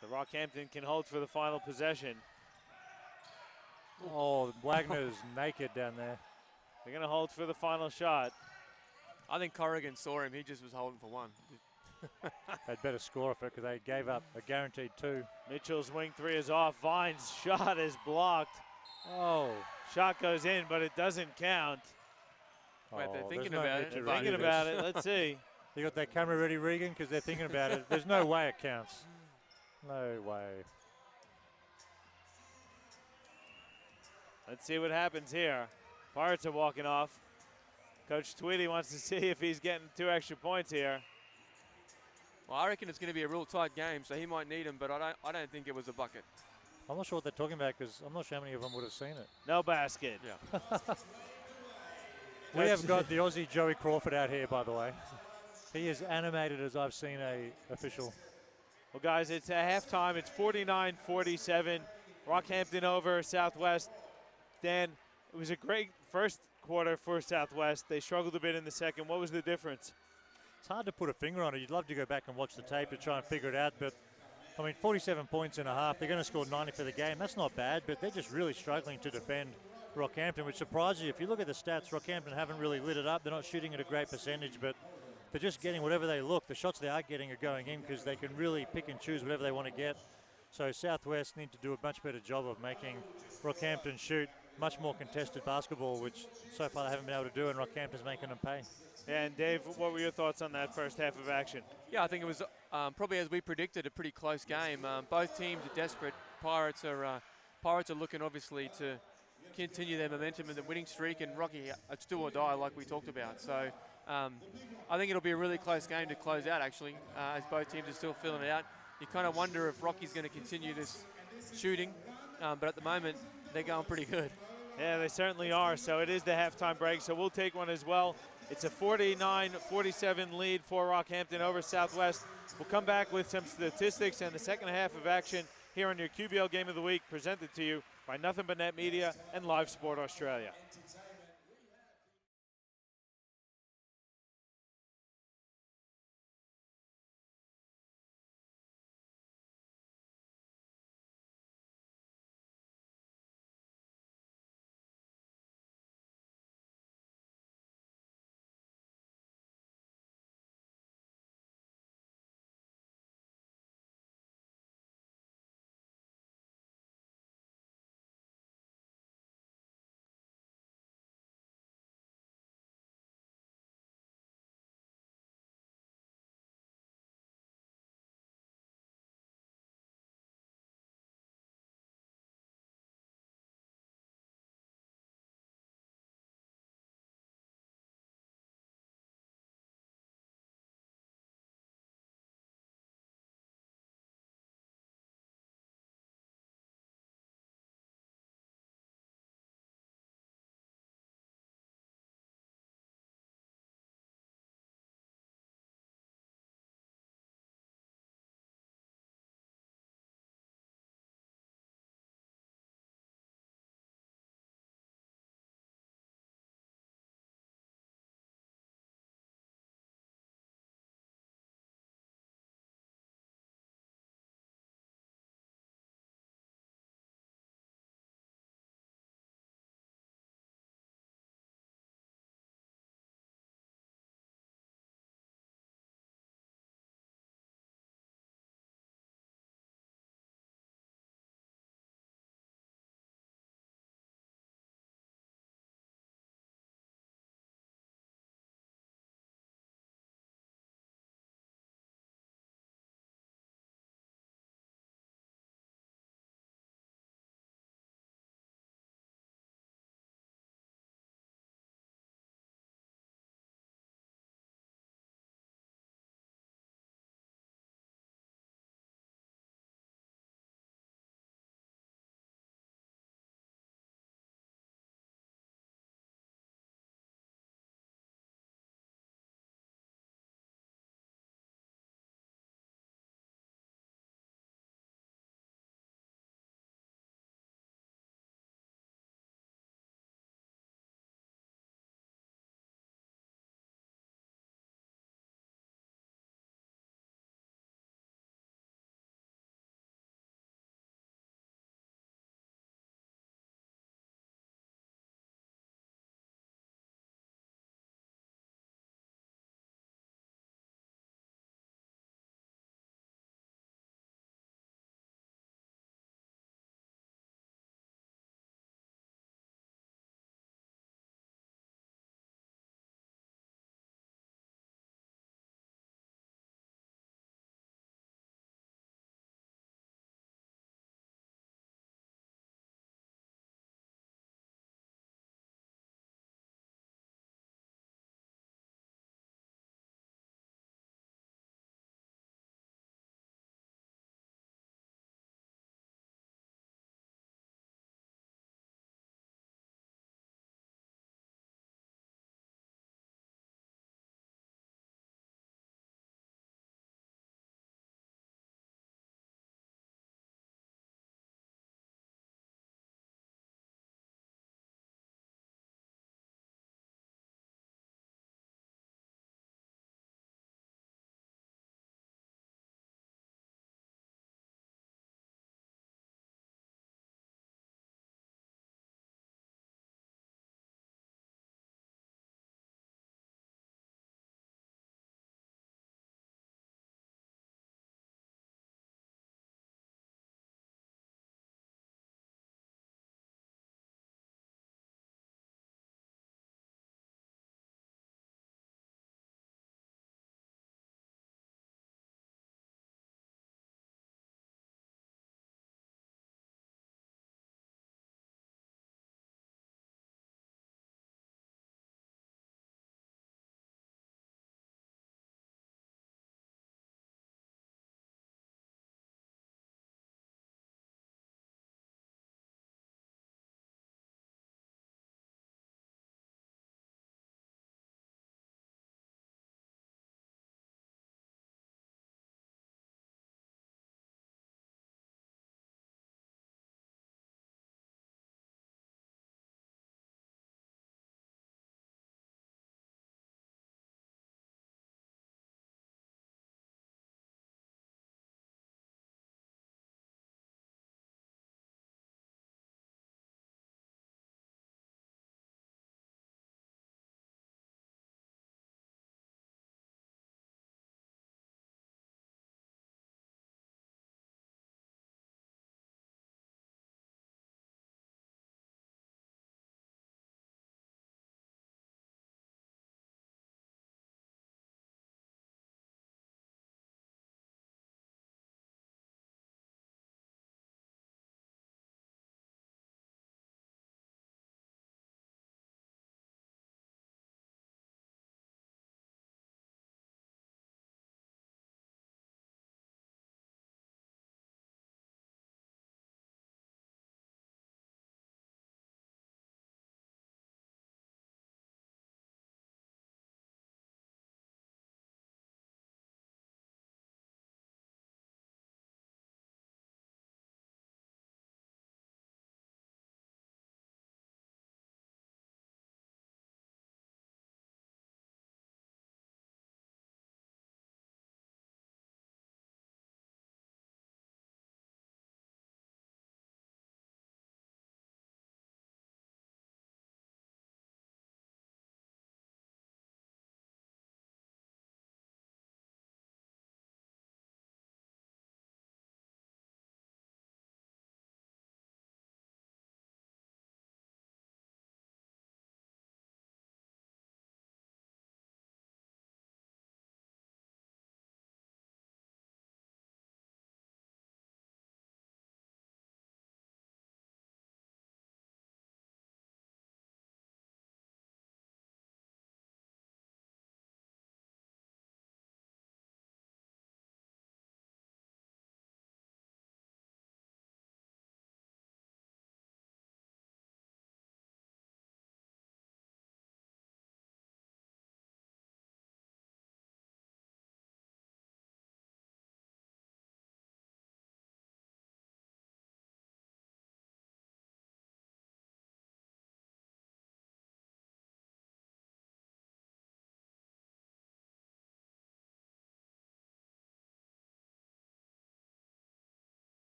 So Rockhampton can hold for the final possession. Oh, Wagner's naked down there. They're going to hold for the final shot. I think Corrigan saw him. He just was holding for one. They'd better score for it because they gave up a guaranteed 2. Mitchell's wing 3 is off. Vine's shot is blocked. Oh. Shot goes in, but it doesn't count. Wait, they're thinking no about need it. to Thinking review about this. it. Let's see. You got that camera ready, Regan? Because they're thinking about it. There's no way it counts. No way. Let's see what happens here. Pirates are walking off. Coach Tweedy wants to see if he's getting 2 extra points here. Well, I reckon it's going to be a real tight game, so he might need him, but I don't think it was a bucket. I'm not sure what they're talking about because I'm not sure how many of them would have seen it. No basket. Yeah. We have got the Aussie Joey Crawford out here, by the way. He is animated as I've seen a official. Well, guys, it's at halftime. It's 49-47. Rockhampton over Southwest. Dan, it was a great first quarter for Southwest. They struggled a bit in the second. What was the difference? It's hard to put a finger on it. You'd love to go back and watch the tape to try and figure it out, but I mean, 47 points in a half. They're going to score 90 for the game. That's not bad, but they're just really struggling to defend Rockhampton, which surprises you. If you look at the stats, Rockhampton haven't really lit it up. They're not shooting at a great percentage, but they're just getting whatever they look. The shots they are getting are going in because they can really pick and choose whatever they want to get. So Southwest need to do a much better job of making Rockhampton shoot much more contested basketball, which so far they haven't been able to do, and Rockhampton's making them pay. And Dave, what were your thoughts on that first half of action? Yeah, I think it was probably, as we predicted, a pretty close game. Both teams are desperate. Pirates are looking, obviously, to continue their momentum and the winning streak, and Rocky, it's do or die, like we talked about. So I think it'll be a really close game to close out, actually, as both teams are still filling it out. You kind of wonder if Rocky's going to continue this shooting, but at the moment, they're going pretty good. Yeah, they certainly are. So it is the halftime break, so we'll take one as well. It's a 49-47 lead for Rockhampton over Southwest. We'll come back with some statistics and the second half of action here on your QBL Game of the Week, presented to you by Nothing But Net Media and Live Sport Australia.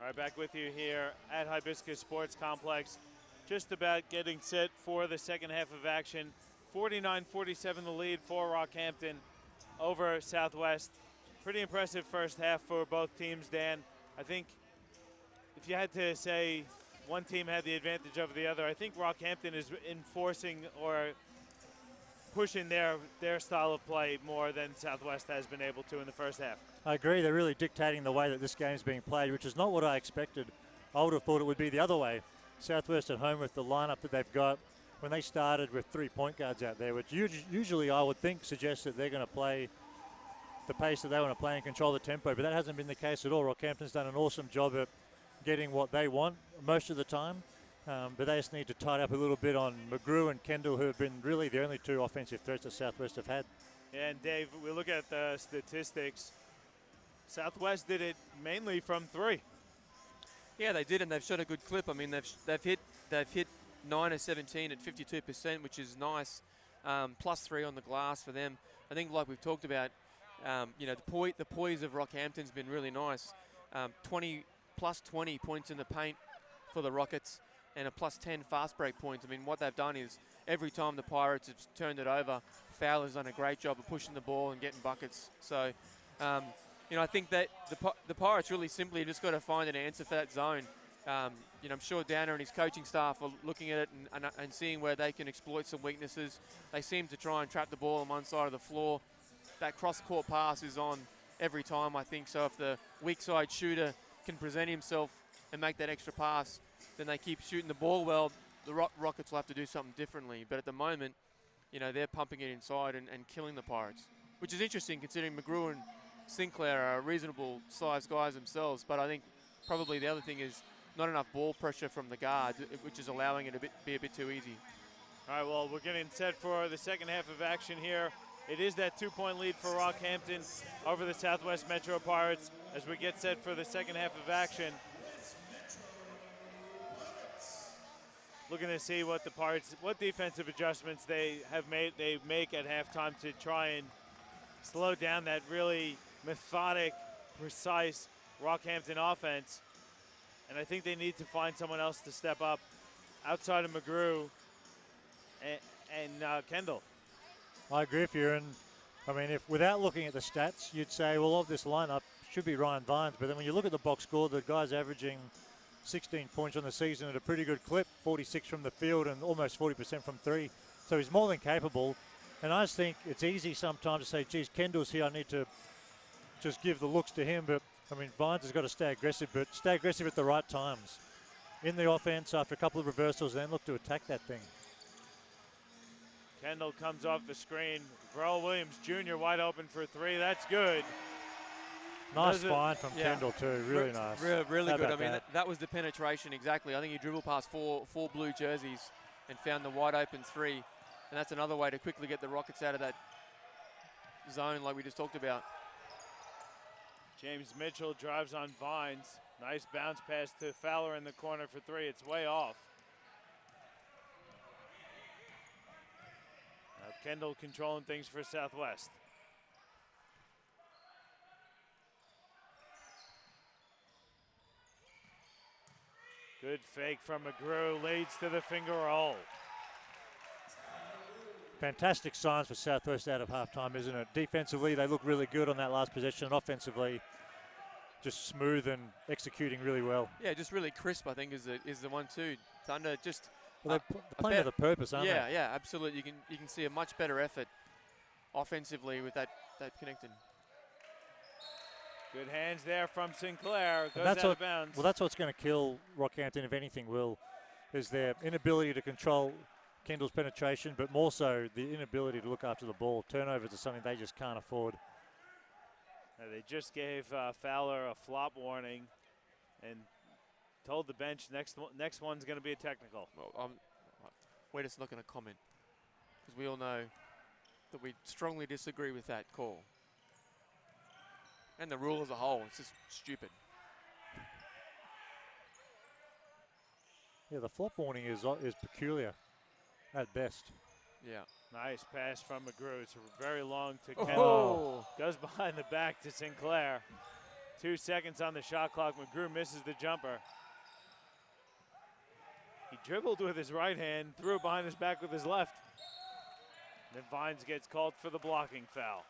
All right, back with you here at Hibiscus Sports Complex. Just about getting set for the second half of action. 49-47 the lead for Rockhampton over Southwest. Pretty impressive first half for both teams, Dan. I think if you had to say one team had the advantage over the other, I think Rockhampton is enforcing or pushing their style of play more than Southwest has been able to in the first half. I agree. They're really dictating the way that this game's being played, which is not what I expected. I would have thought it would be the other way. Southwest at home with the lineup that they've got, when they started with 3 point guards out there, which usually I would think suggests that they're going to play the pace that they want to play and control the tempo, but that hasn't been the case at all. Rockhampton's done an awesome job at getting what they want most of the time, but they just need to tighten up a little bit on McGrew and Kendall, who have been really the only two offensive threats that Southwest have had. Yeah, and Dave, we look at the statistics. Southwest did it mainly from 3. Yeah, they did, and they've shot a good clip. I mean, they've hit 9 of 17 at 52%, which is nice. +3 on the glass for them. I think, like we've talked about, the poise of Rockhampton's been really nice. +20 points in the paint for the Rockets, and a +10 fast break points. I mean, what they've done is every time the Pirates have turned it over, Fowler's done a great job of pushing the ball and getting buckets. So, I think that the Pirates really simply just got to find an answer for that zone. I'm sure Downer and his coaching staff are looking at it and seeing where they can exploit some weaknesses. They seem to try and trap the ball on one side of the floor. That cross-court pass is on every time, I think. So if the weak side shooter can present himself and make that extra pass, then they keep shooting the ball well. The Rockets will have to do something differently. But at the moment, they're pumping it inside and killing the Pirates, which is interesting considering McGrew and Sinclair are reasonable sized guys themselves. But I think probably the other thing is not enough ball pressure from the guards, which is allowing it to be a bit too easy. All right, well, we're getting set for the second half of action here. It is that 2-point lead for Rockhampton over the Southwest Metro Pirates as we get set for the second half of action. Looking to see what the Pirates, what defensive adjustments they make at halftime to try and slow down that really methodic, precise Rockhampton offense. And I think they need to find someone else to step up outside of McGrew and Kendall. I agree with you, and I mean, if without looking at the stats, you'd say, well, of this lineup should be Ryan Vines, but then when you look at the box score, the guy's averaging 16 points on the season at a pretty good clip, 46 from the field and almost 40% from 3. So he's more than capable, and I just think it's easy sometimes to say, geez, Kendall's here, I need to just give the looks to him, but I mean, Vines has got to stay aggressive, but stay aggressive at the right times. In the offense, after a couple of reversals, then look to attack that thing. Kendall comes off the screen. Verl Williams Jr. wide open for 3. That's good. Nice find from Kendall too. Really nice. Really good. I mean, that was the penetration exactly. I think he dribbled past four blue jerseys and found the wide open 3. And that's another way to quickly get the Rockets out of that zone like we just talked about. James Mitchell drives on Vines. Nice bounce pass to Fowler in the corner for 3. It's way off. Kendall controlling things for Southwest. Good fake from McGrew, leads to the finger roll. Fantastic signs for Southwest out of halftime, isn't it? Defensively, they look really good on that last possession. Offensively, just smooth and executing really well. Yeah, just really crisp, I think, is the 1-2. Thunder just... Well, they're playing with a purpose, aren't they? Yeah, absolutely. You can see a much better effort offensively with that connected. Good hands there from Sinclair. Goes out of bounds. Well, that's what's going to kill Rockhampton, if anything, is their inability to control Kendall's penetration, but more so the inability to look after the ball. Turnovers are something they just can't afford. They just gave Fowler a flop warning and told the bench next one's going to be a technical. Well, we're just not going to comment because we all know that we strongly disagree with that call. And the rule as a whole, it's just stupid. Yeah, the flop warning is peculiar at best. Yeah. Nice pass from McGrew. It's very long to Kendall. Goes behind the back to Sinclair. 2 seconds on the shot clock. McGrew misses the jumper. He dribbled with his right hand, threw it behind his back with his left. Then Vines gets called for the blocking foul.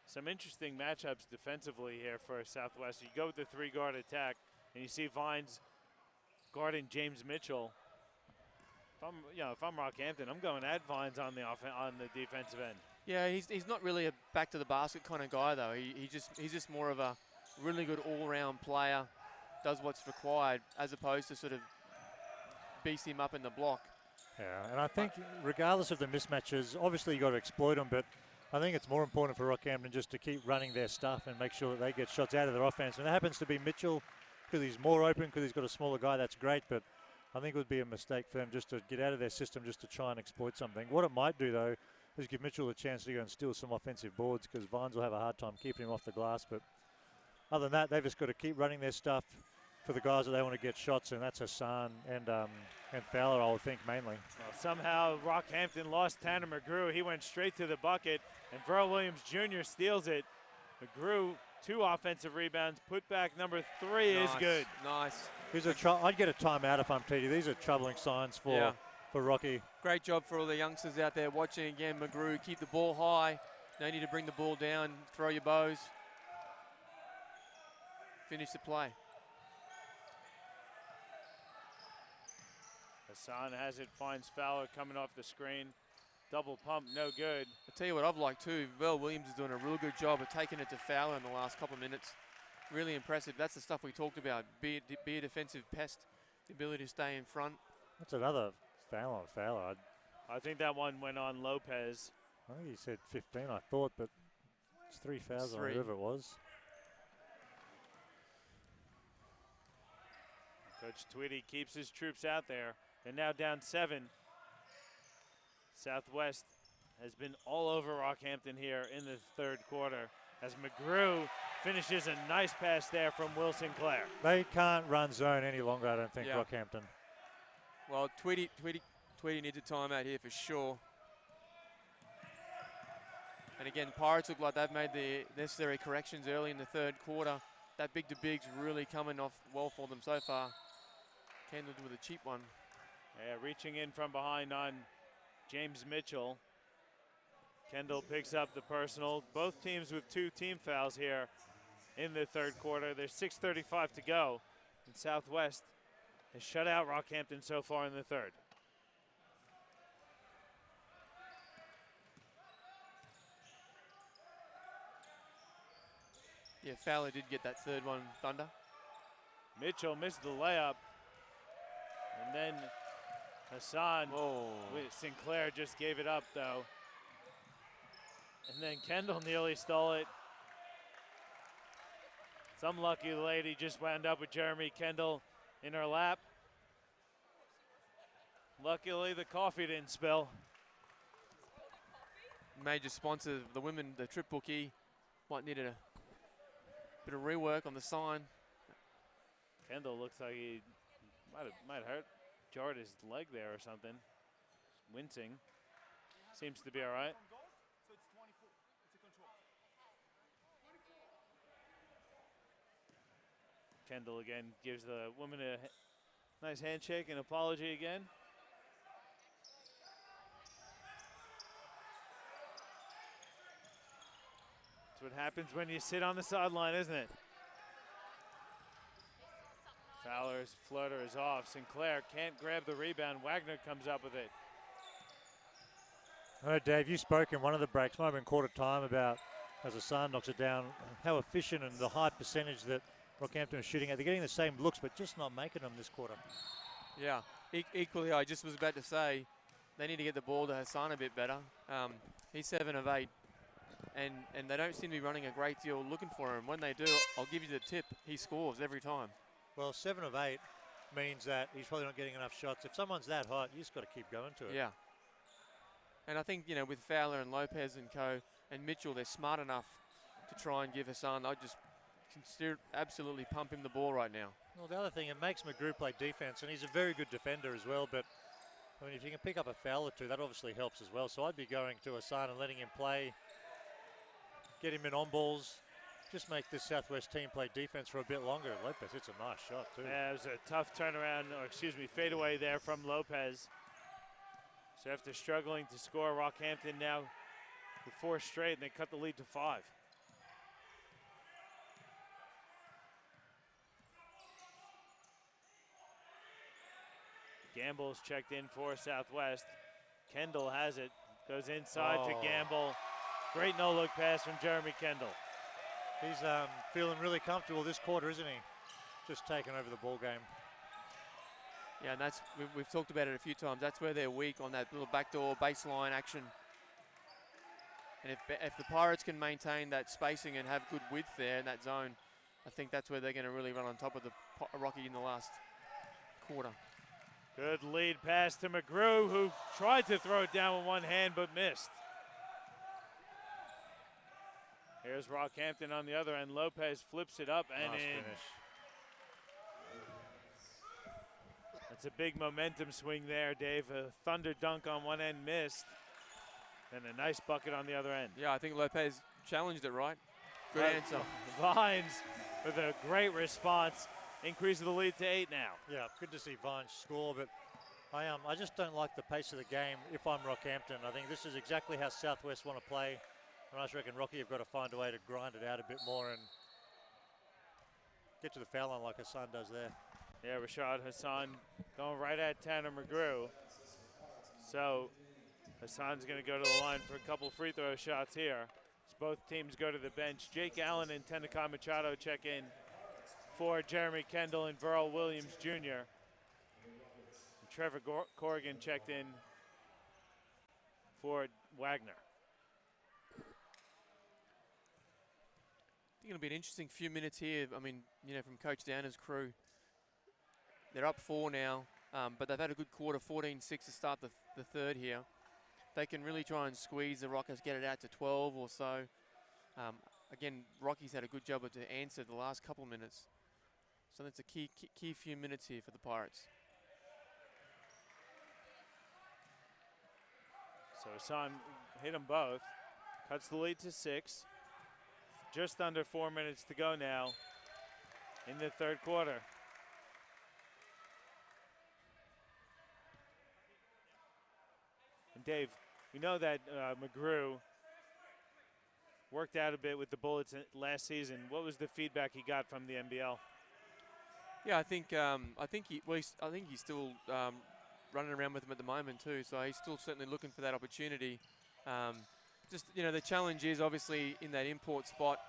Some interesting matchups defensively here for Southwest. You go with the 3-guard attack, and you see Vines guarding James Mitchell. If I'm Rockhampton, I'm going at Vines on the defensive end. Yeah, he's not really a back to the basket kind of guy though. He's just more of a really good all-round player, does what's required as opposed to sort of beast him up in the block. Yeah, and I think regardless of the mismatches, obviously you got to exploit them, but I think it's more important for Rockhampton just to keep running their stuff and make sure that they get shots out of their offense. And it happens to be Mitchell because he's more open, because he's got a smaller guy. That's great, but I think it would be a mistake for them just to get out of their system just to try and exploit something. What it might do, though, is give Mitchell a chance to go and steal some offensive boards, because Vines will have a hard time keeping him off the glass. But other than that, they've just got to keep running their stuff for the guys that they want to get shots, and that's Hassan and Fowler, I would think, mainly. Well, somehow Rockhampton lost Tanner McGrew. He went straight to the bucket, and Verl Williams Jr. steals it. McGrew, 2 offensive rebounds. Putback number 3 is good. Nice. I'd get a timeout if I'm TD. These are troubling signs for Rocky. Great job for all the youngsters out there watching again. McGrew, keep the ball high. No need to bring the ball down. Throw your bows. Finish the play. Hassan has it, finds Fowler coming off the screen. Double pump, no good. I'll tell you what I've liked too. Verl Williams is doing a real good job of taking it to Fowler in the last couple of minutes. Really impressive. That's the stuff we talked about. Be a defensive pest, the ability to stay in front. That's another foul on Fowler. I think that one went on Lopez. I think he said 15, I thought, but it's 3 fouls on whoever it was. Coach Tweedy keeps his troops out there. They're now down 7. Southwest has been all over Rockhampton here in the 3rd quarter as McGrew finishes a nice pass there from Will Sinclair. They can't run zone any longer, I don't think, Rockhampton. Well, Tweedy needs a timeout here for sure. And again, Pirates look like they've made the necessary corrections early in the 3rd quarter. That big to big's really coming off well for them so far. Kendall with a cheap one. Yeah, reaching in from behind on James Mitchell. Kendall picks up the personal. Both teams with 2 team fouls here in the 3rd quarter. There's 6:35 to go. And Southwest has shut out Rockhampton so far in the 3rd. Yeah, Fowler did get that 3rd one, Thunder. Mitchell missed the layup. And then Hassan, Sinclair just gave it up though. And then Kendall nearly stole it. Some lucky lady just wound up with Jeremy Kendall in her lap. Luckily the coffee didn't spill. Major sponsor of the women, the Trip Bookie. Might need a bit of rework on the sign. Kendall looks like he might hurt, jarred his leg there or something. Wincing. Seems to be all right. Kendall again gives the woman a nice handshake and apology again. That's what happens when you sit on the sideline, isn't it? Fowler's floater is off. Sinclair can't grab the rebound. Wagner comes up with it. I know, Dave, you spoke in one of the breaks, might have been quarter time, about as Hassan knocks it down, how efficient and the high percentage that Rockhampton is shooting at. They're getting the same looks, but just not making them this quarter. Yeah, equally, I just was about to say, they need to get the ball to Hassan a bit better. He's 7 of 8, and they don't seem to be running a great deal looking for him. When they do, I'll give you the tip, he scores every time. Well, 7 of 8 means that he's probably not getting enough shots. If someone's that hot, you just got to keep going to it. Yeah. And I think, you know, with Fowler and Lopez and co and Mitchell, they're smart enough to try and give Hassan, I just consider absolutely pump him the ball right now. Well, the other thing, it makes McGrew play defense, and he's a very good defender as well, but I mean, if you can pick up a foul or two, that obviously helps as well. So I'd be going to Hassan and letting him play, get him in on balls, just make this Southwest team play defense for a bit longer. Lopez hits a nice shot too. Yeah, it was a tough turnaround, or excuse me, fadeaway there from Lopez. So after struggling to score, Rockhampton now with 4 straight, and they cut the lead to 5. Gamble's checked in for Southwest. Kendall has it, goes inside to Gamble. Great no-look pass from Jeremy Kendall. He's feeling really comfortable this quarter, isn't he? Just taking over the ball game. Yeah, and that's we've talked about it a few times. That's where they're weak, on that little backdoor baseline action. And if the Pirates can maintain that spacing and have good width there in that zone, I think that's where they're going to really run on top of the Rocky in the last quarter. Good lead pass to McGrew, who tried to throw it down with one hand but missed. Here's Rockhampton on the other end. Lopez flips it up and Nice in. finish. That's a big momentum swing there, Dave. A thunder dunk on one end missed, and a nice bucket on the other end. Yeah, I think Lopez challenged it, right? Good answer. Vines with a great response. Increases the lead to 8 now. Yeah, good to see Vines score, but I just don't like the pace of the game if I'm Rockhampton. I think this is exactly how Southwest want to play. And I just reckon Rocky have got to find a way to grind it out a bit more and get to the foul line like Hassan does there. Yeah, Rashad Hassan going right at Tanner McGrew. So Hassan's going to go to the line for a couple free throw shots here. As both teams go to the bench. Jake Allen and Tenneca Machado check in for Jeremy Kendall and Verl Williams Jr. And Trevor Corrigan checked in for Wagner. I think it'll be an interesting few minutes here. I mean, you know, from Coach Downer's crew. They're up 4 now, but they've had a good quarter, 14-6 to start the third here. They can really try and squeeze the Rockets, get it out to 12 or so. Again, Rocky's had a good job to answer the last couple of minutes. So that's a key few minutes here for the Pirates. So Hassan hit them both. Cuts the lead to 6. Just under 4 minutes to go now in the third quarter. And Dave, we know that McGrew worked out a bit with the Bullets last season. What was the feedback he got from the NBL? Yeah, I think he's still running around with them at the moment too. So he's still certainly looking for that opportunity. Just, you know, the challenge is obviously in that import spot.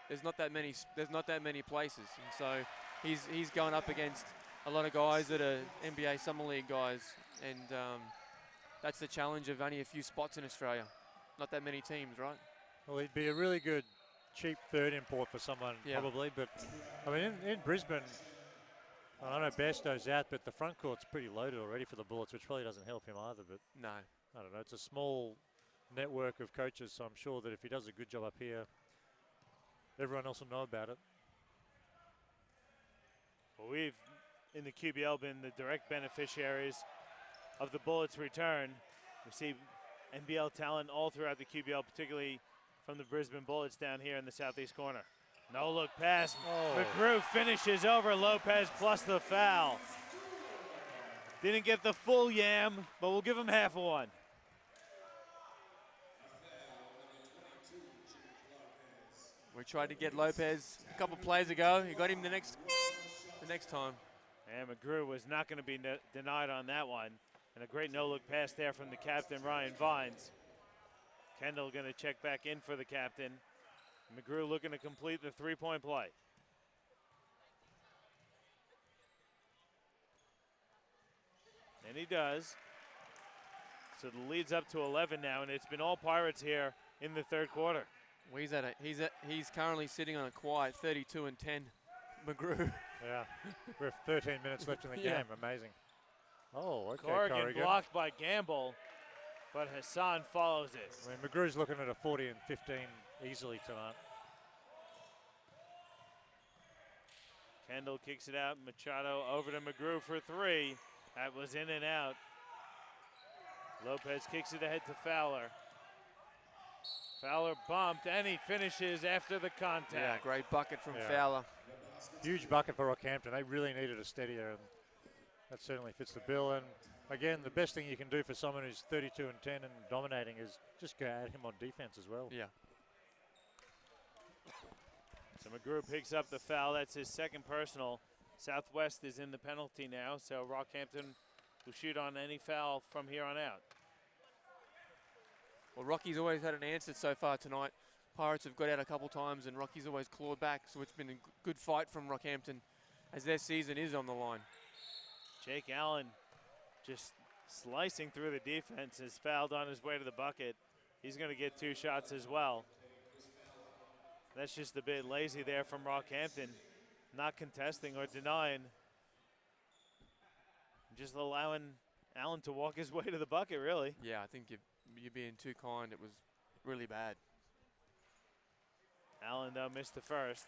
There's not that many places, and so he's going up against a lot of guys that are NBA Summer League guys, and that's the challenge of only a few spots in Australia. Not that many teams, right? Well, he'd be a really good cheap third import for someone, probably. But I mean, in Brisbane, I don't know, Bairstow's out, but the front court's pretty loaded already for the Bullets, which probably doesn't help him either. But no, I don't know. It's a small network of coaches, so I'm sure that if he does a good job up here, everyone else will know about it. Well, we've, in the QBL, been the direct beneficiaries of the Bullets' return. We see NBL talent all throughout the QBL, particularly from the Brisbane Bullets down here in the southeast corner. No look pass. McGrew finishes over Lopez plus the foul. Didn't get the full yam, but we'll give him half a one. We tried to get Lopez a couple plays ago. He got him the next time. And McGrew was not going to be denied on that one. And a great no-look pass there from the captain, Ryan Vines. Kendall going to check back in for the captain. McGrew looking to complete the three-point play. And he does. So the lead's up to 11 now, and it's been all Pirates here in the third quarter. Well, he's currently sitting on a quiet 32-10. McGrew. Yeah, with 13 minutes left in the game. Amazing. Oh, okay, Corrigan blocked by Gamble, but Hassan follows it. I mean, McGrew's looking at a 40 and 15 easily tonight. Kendall kicks it out. Machado over to McGrew for 3. That was in and out. Lopez kicks it ahead to Fowler. Fowler bumped, and he finishes after the contact. Yeah, great bucket from Fowler. Huge bucket for Rockhampton. They really needed a steadier, and that certainly fits the bill. And again, the best thing you can do for someone who's 32 and 10 and dominating is just go at him on defense as well. Yeah. So McGrew picks up the foul. That's his second personal. Southwest is in the penalty now, so Rockhampton will shoot on any foul from here on out. Well, Rocky's always had an answer so far tonight. Pirates have got out a couple times, and Rocky's always clawed back, so it's been a good fight from Rockhampton as their season is on the line. Jake Allen just slicing through the defense, is fouled on his way to the bucket. He's going to get 2 shots as well. That's just a bit lazy there from Rockhampton, not contesting or denying, just allowing Allen to walk his way to the bucket, really. Yeah, I think you're being too kind. It was really bad. Allen, though, missed the first.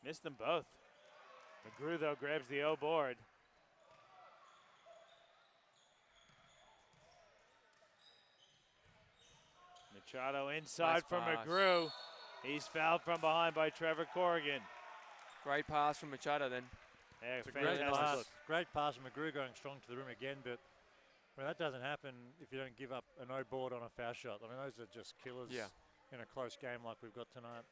Missed them both. McGrew, though, grabs the O board. Machado inside Nice from pass. McGrew. He's fouled from behind by Trevor Corrigan. Great pass from Machado then. Yeah, It's a great fantastic pass. look. Great pass from McGrew going strong to the rim again, but that doesn't happen if you don't give up a no board on a foul shot. I mean, those are just killers in a close game like we've got tonight.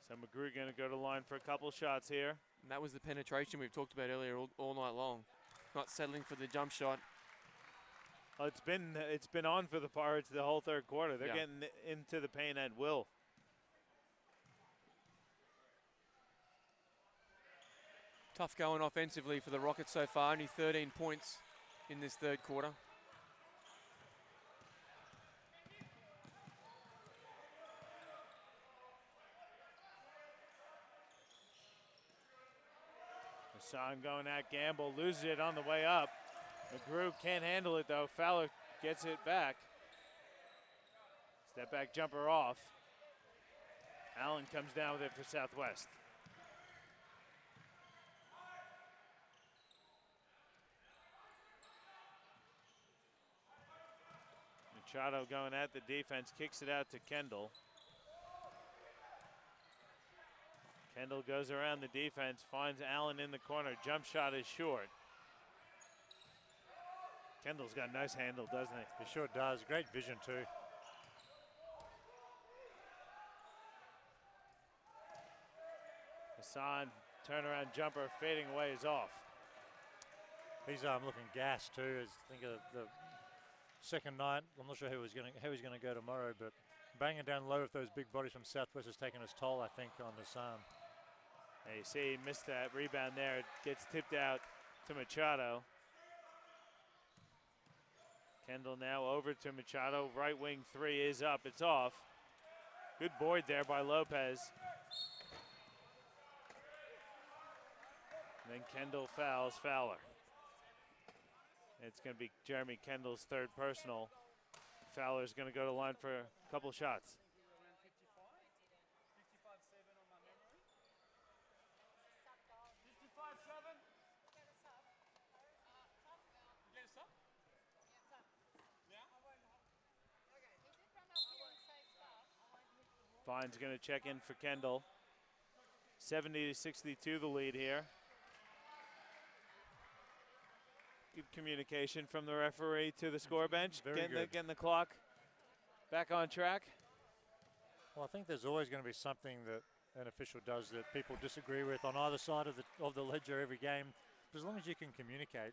So McGrew going to go to line for a couple shots here. And that was the penetration we've talked about earlier all night long. Not settling for the jump shot. Well, it's been on for the Pirates the whole third quarter. They're getting into the paint at will. Tough going offensively for the Rockets so far. Only 13 points in this third quarter. Hassan going at Gamble, loses it on the way up. McGrew can't handle it though. Fowler gets it back. Step back jumper off. Allen comes down with it for Southwest. Machado going at the defense, kicks it out to Kendall. Kendall goes around the defense, finds Allen in the corner. Jump shot is short. Kendall's got a nice handle, doesn't he? He sure does. Great vision, too. Hassan, turnaround jumper, fading away is off. He's looking gassed, too. I think of the second night. I'm not sure how he's going to go tomorrow, but banging down low with those big bodies from Southwest has taken his toll, I think, on Hassan. Yeah, you see he missed that rebound there. It gets tipped out to Machado. Kendall now over to Machado. Right wing three is up. It's off. Good board there by Lopez. And then Kendall fouls Fowler. It's going to be Jeremy Kendall's third personal. Fowler's going to go to line for a couple shots. Fine's going to check in for Kendall. 70-62 the lead here. Good communication from the referee to the score bench. Getting the clock back on track. Well, I think there's always going to be something that an official does that people disagree with on either side of the ledger every game. But as long as you can communicate,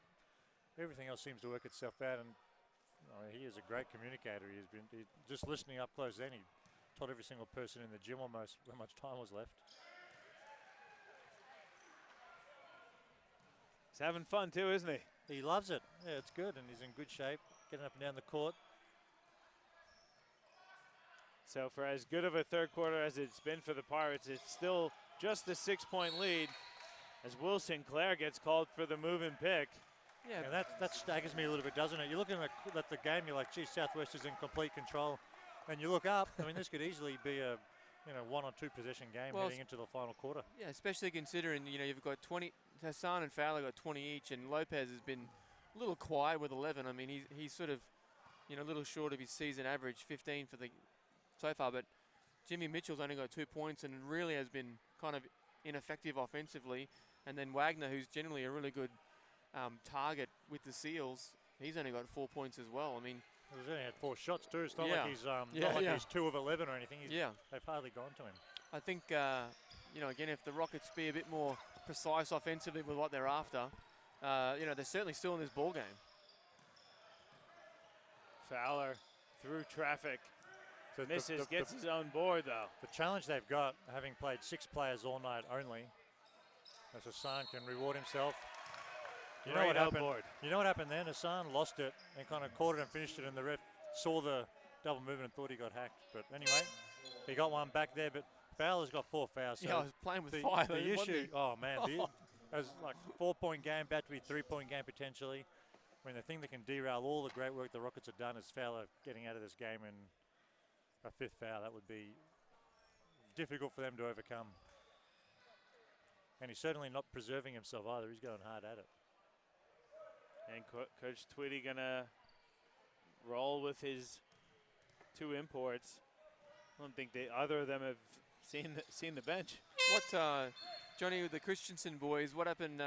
everything else seems to work itself out. And he is a great communicator. He's just listening up close. Then he told every single person in the gym almost how much time was left. He's having fun too, isn't he? He loves it. Yeah, it's good, and he's in good shape, getting up and down the court. So for as good of a third quarter as it's been for the Pirates, it's still just a 6-point lead as Will Sinclair gets called for the move and pick. Yeah, and that staggers me a little bit, doesn't it? You're looking at the game, you're like, gee, Southwest is in complete control. And you look up, I mean, this could easily be a 1 or 2 possession game heading into the final quarter. Yeah, especially considering, you've got 20, Hassan and Fowler got 20 each, and Lopez has been a little quiet with 11. I mean, he's sort of, a little short of his season average, 15 for so far, but Jimmy Mitchell's only got 2 points and really has been kind of ineffective offensively. And then Wagner, who's generally a really good target with the Seals, he's only got 4 points as well. I mean, he's only had 4 shots too. It's not like he's 2 of 11 or anything. They've hardly gone to him. I think, again, if the Rockets be a bit more precise offensively with what they're after, they're certainly still in this ball game. Fowler through traffic. So misses, gets his own board though. The challenge they've got, having played 6 players all night only, as Hassan can reward himself. You know what happened? You know what happened then? Hassan lost it and kind of caught it and finished it, and the ref saw the double movement and thought he got hacked. But anyway, he got one back there. But Fowler's got 4 fouls. So I was playing with fire. The issue, it was like 4-point game, about to be 3-point game potentially. I mean, the thing that can derail all the great work the Rockets have done is Fowler getting out of this game and a 5th foul. That would be difficult for them to overcome. And he's certainly not preserving himself either. He's going hard at it. And Coach Twitty gonna roll with his 2 imports. I don't think either of them have seen the bench. What, Johnny, with the Christensen boys? What happened?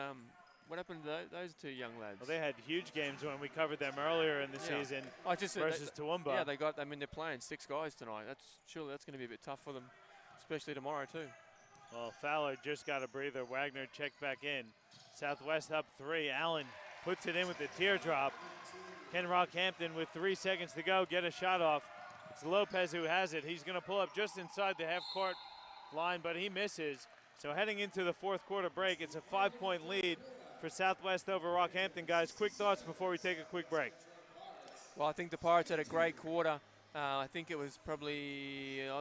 What happened to those 2 young lads? Well, they had huge games when we covered them earlier in the season versus Toowoomba. Yeah, they're playing 6 guys tonight. Surely that's going to be a bit tough for them, especially tomorrow too. Well, Fowler just got a breather. Wagner checked back in. Southwest up 3. Allen puts it in with the teardrop. Can Rockhampton, with 3 seconds to go, get a shot off? It's Lopez who has it. He's going to pull up just inside the half-court line, but he misses. So heading into the 4th quarter break, it's a 5-point lead for Southwest over Rockhampton. Guys, quick thoughts before we take a quick break. Well, I think the Pirates had a great quarter. I think it was probably, it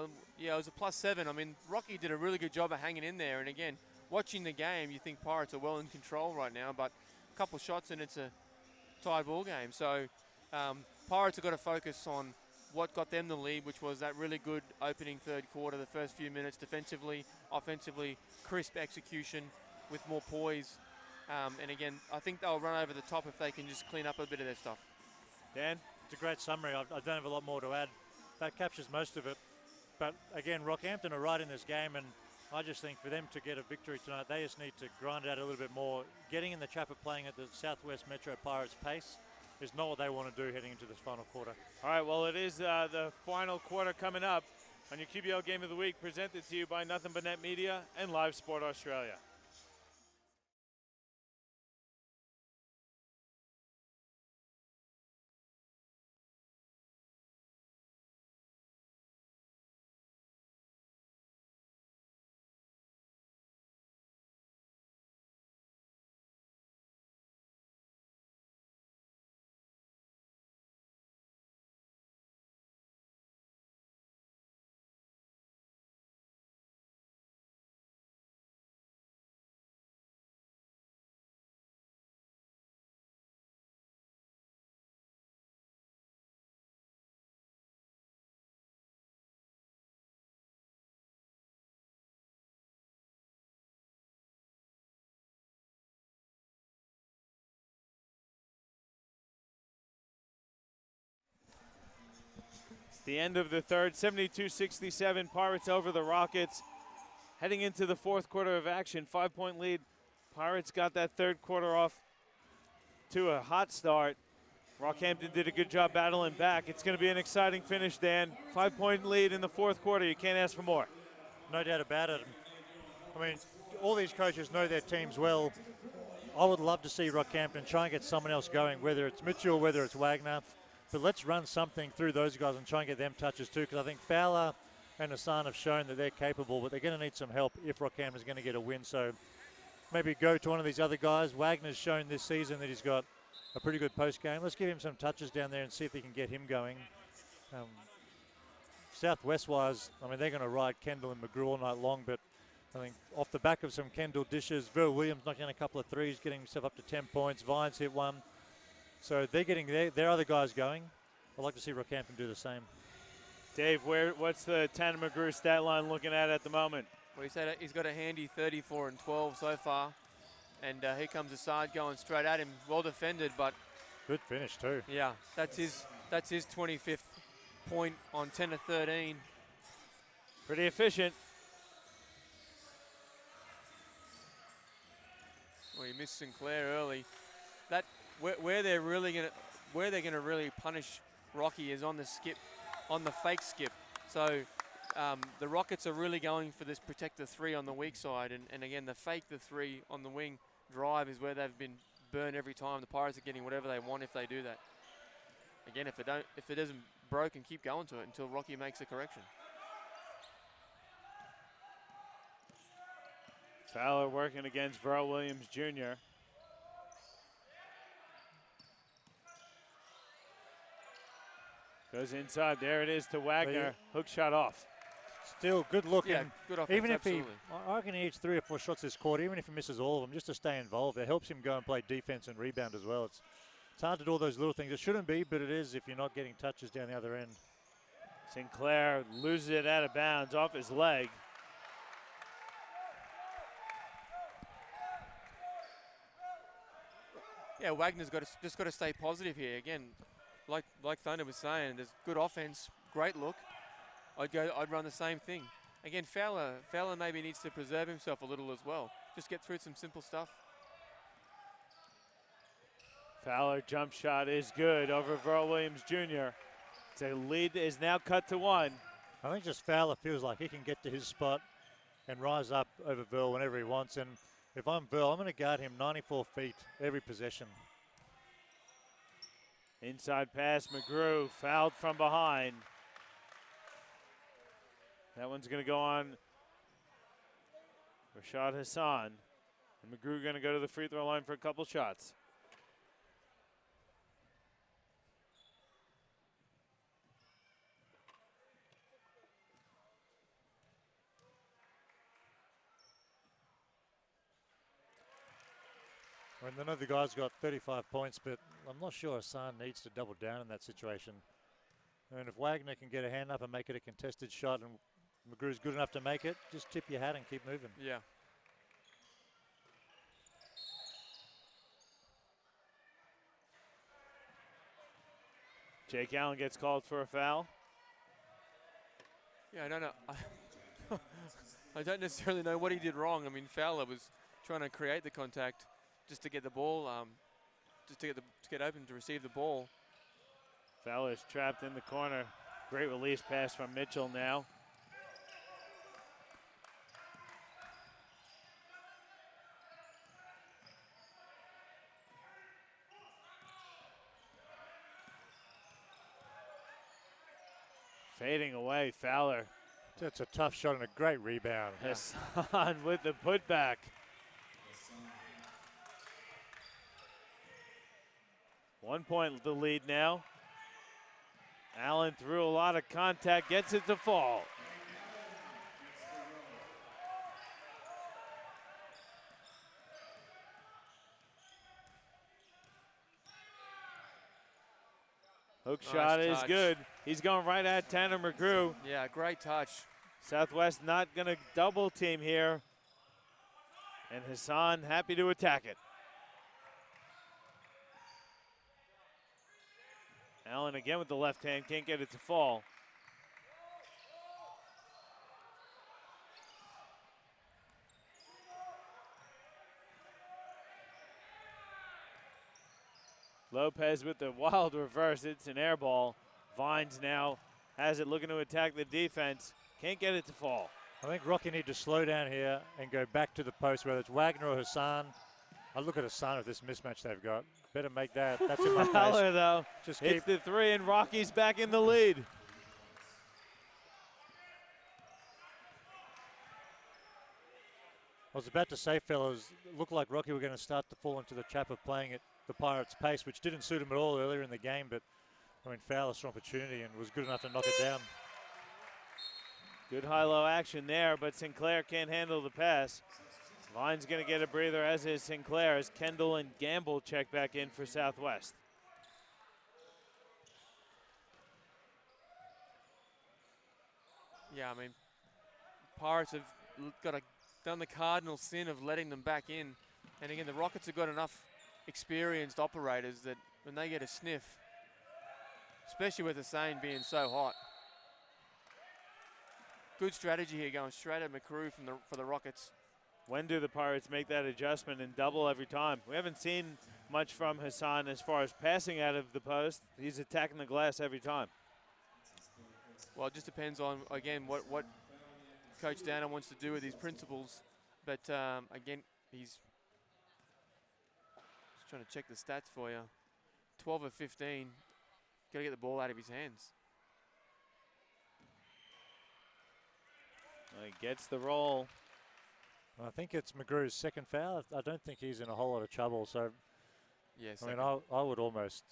was a +7. I mean, Rocky did a really good job of hanging in there. And again, watching the game, you think Pirates are well in control right now, but a couple shots and it's a tied ball game. So Pirates have got to focus on what got them the lead, which was that really good opening 3rd quarter, the first few minutes defensively, offensively, crisp execution with more poise. And again, I think they'll run over the top if they can just clean up a bit of their stuff. Dan? It's a great summary. I don't have a lot more to add. That captures most of it. But again, Rockhampton are right in this game, and I just think for them to get a victory tonight, they just need to grind it out a little bit more. Getting in the trap of playing at the Southwest Metro Pirates pace is not what they want to do heading into this final quarter. All right, well, it is the final quarter coming up on your QBL Game of the Week, presented to you by Nothing But Net Media and Live Sport Australia. The end of the 3rd, 72-67, Pirates over the Rockets. Heading into the 4th quarter of action, 5-point lead. Pirates got that 3rd quarter off to a hot start. Rockhampton did a good job battling back. It's going to be an exciting finish, Dan. 5-point lead in the 4th quarter. You can't ask for more. No doubt about it. I mean, all these coaches know their teams well. I would love to see Rockhampton try and get someone else going, whether it's Mitchell, whether it's Wagner. But let's run something through those guys and try and get them touches too, because I think Fowler and Hassan have shown that they're capable, but they're going to need some help if Rockhampton is going to get a win. So maybe go to one of these other guys. Wagner's shown this season that he's got a pretty good post game. Let's give him some touches down there and see if we can get him going. Southwest-wise, I mean, they're going to ride Kendall and McGrew all night long, but I think off the back of some Kendall dishes, Ver Williams knocking in a couple of threes, getting himself up to 10 points. Vines hit one. So they're getting their other guys going. I'd like to see Rockhampton do the same. Dave, what's the Tanner McGrew stat line looking at the moment? Well, he's got a handy 34 and 12 so far. And here comes Assad going straight at him. Well defended, but good finish too. Yeah, that's his 25th point on 10 of 13. Pretty efficient. Well, he missed Sinclair early. That where they're gonna really punish Rocky is on the skip, on the fake skip. So the Rockets are really going for this protect the three on the weak side, and again the fake the three on the wing drive is where they've been burned every time. The Pirates are getting whatever they want if they do that. Again, if it isn't broken, keep going to it until Rocky makes a correction. Fowler working against Verl Williams Jr. Goes inside. There it is to Wagner. Hook shot off. Still good looking. Yeah, good offense, even if absolutely. I reckon he hits 3 or 4 shots this quarter, even if he misses all of them, just to stay involved. It helps him go and play defense and rebound as well. It's hard to do all those little things. It shouldn't be, but it is if you're not getting touches down the other end. Sinclair loses it out of bounds off his leg. Yeah, Wagner's just got to stay positive here. Again, like Thunder was saying, there's good offense, great look. I'd run the same thing. Again, Fowler maybe needs to preserve himself a little as well. Just get through some simple stuff. Fowler jump shot is good over Verl Williams Jr. The lead is now cut to 1. I think just Fowler feels like he can get to his spot and rise up over Verl whenever he wants. And if I'm Verl, I'm going to guard him 94 feet every possession. Inside pass, McGrew fouled from behind. That one's going to go on Rashad Hassan. And McGrew going to go to the free throw line for a couple shots. I know the guy's got 35 points, but I'm not sure Hassan needs to double down in that situation. And if Wagner can get a hand up and make it a contested shot and McGrew's good enough to make it, just tip your hat and keep moving. Yeah. Jake Allen gets called for a foul. Yeah, I don't know. I don't necessarily know what he did wrong. I mean, Fowler was trying to create the contact just to get the ball, just to get open to receive the ball. Fowler's trapped in the corner. Great release pass from Mitchell now. Fading away, Fowler. That's a tough shot and a great rebound. Hassan with the putback. One point the lead now. Allen threw a lot of contact, gets it to fall. Hook shot is good. He's going right at Tanner McGrew. Yeah, great touch. Southwest not going to double team here. And Hassan happy to attack it. Allen again with the left hand, can't get it to fall. Lopez with the wild reverse, it's an air ball. Vines now has it looking to attack the defense. Can't get it to fall. I think Rocky need to slow down here and go back to the post, whether it's Wagner or Hassan. I look at Hassan with this mismatch they've got. Better make that. That's in my Fowler, face. though, just hits the three, and Rocky's back in the lead. I was about to say, fellas, it looked like Rocky were going to start to fall into the trap of playing at the Pirates' pace, which didn't suit him at all earlier in the game, but I mean, Fowler saw opportunity and was good enough to knock it down. Good high-low action there, but Sinclair can't handle the pass. Vine's going to get a breather, as is Sinclair, as Kendall and Gamble check back in for Southwest. Yeah, I mean, Pirates have done the cardinal sin of letting them back in. And again, the Rockets have got enough experienced operators that when they get a sniff, especially with Hussein being so hot. Good strategy here, going straight at McCrew for the Rockets. When do the Pirates make that adjustment and double every time? We haven't seen much from Hassan as far as passing out of the post. He's attacking the glass every time. Well, it just depends on, again, what Coach Dana wants to do with his principles. But again, he's just trying to check the stats for you. 12 of 15. Got to get the ball out of his hands. Well, he gets the roll. I think it's McGrew's second foul. I don't think he's in a whole lot of trouble. So, Yes. I mean, I would almost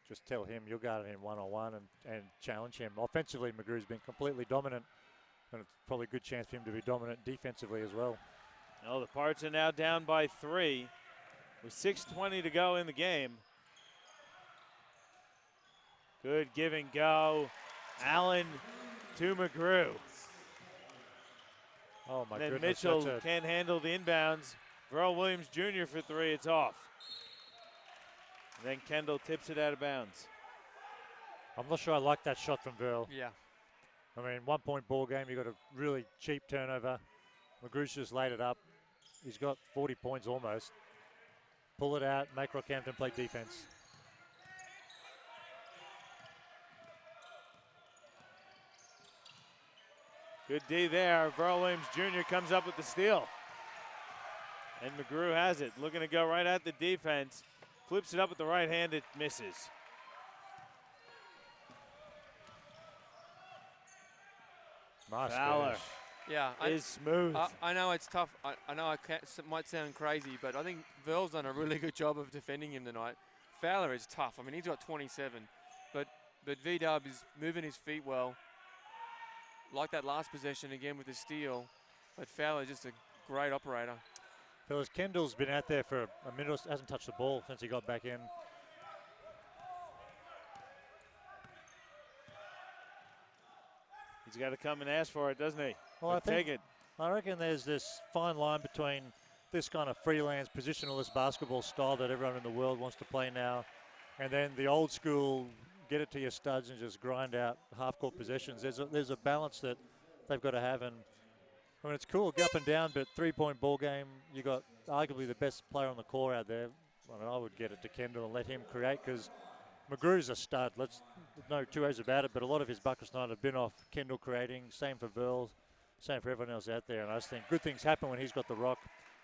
just tell him you're guarding him one-on-one and challenge him. Offensively, McGrew's been completely dominant, and it's probably a good chance for him to be dominant defensively as well. Oh, the Pirates are now down by 3 with 6:20 to go in the game. Good give and go. Allen to McGrew. Oh, my Then goodness. Mitchell can't handle the inbounds. Verl Williams Jr. for 3, it's off. And then Kendall tips it out of bounds. I'm not sure I like that shot from Verl. Yeah. I mean, 1-point ball game, you got a really cheap turnover. McGrew's just laid it up. He's got 40 points almost. Pull it out, make Rockhampton play defense. Good D there. Verl Williams Jr. comes up with the steal. And McGrew has it. Looking to go right at the defense. Flips it up with the right hand. It misses. Nice Fowler finish. Yeah. is smooth. I know it's tough. I know it might sound crazy, but I think Verl's done a really good job of defending him tonight. Fowler is tough. I mean, he's got 27, but V-Dub is moving his feet well. Like that last possession again with the steal, but Fowler just a great operator. Fellas, Kendall's been out there for a minute or so, hasn't touched the ball since he got back in. He's got to come and ask for it, doesn't he? Well, Take it. I reckon there's this fine line between this kind of freelance positionalist basketball style that everyone in the world wants to play now, and then the old school get it to your studs and just grind out half-court possessions. There's a balance that they've got to have, and I mean, it's cool, go up and down, but 3-point ball game, you got arguably the best player on the court out there. I mean, I would get it to Kendall and let him create, because McGrew's a stud. No two ways about it, but a lot of his buckets tonight have been off Kendall creating. Same for Verl, same for everyone else out there, and I just think good things happen when he's got the rock.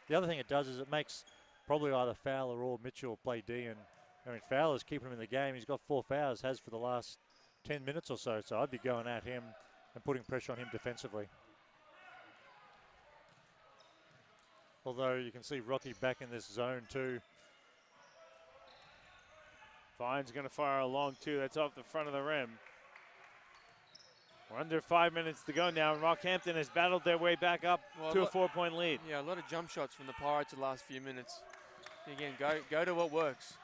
The other thing it does is it makes probably either Fowler or Mitchell play D, and I mean, Fowler's keeping him in the game. He's got 4 fouls, has for the last 10 minutes or so, so I'd be going at him and putting pressure on him defensively. Although you can see Rocky back in this zone too. Fine's going to fire a long 2. That's off the front of the rim. We're under 5 minutes to go now, and Rockhampton has battled their way back up to a 4-point lead. Yeah, a lot of jump shots from the Pirates the last few minutes. Again, go to what works.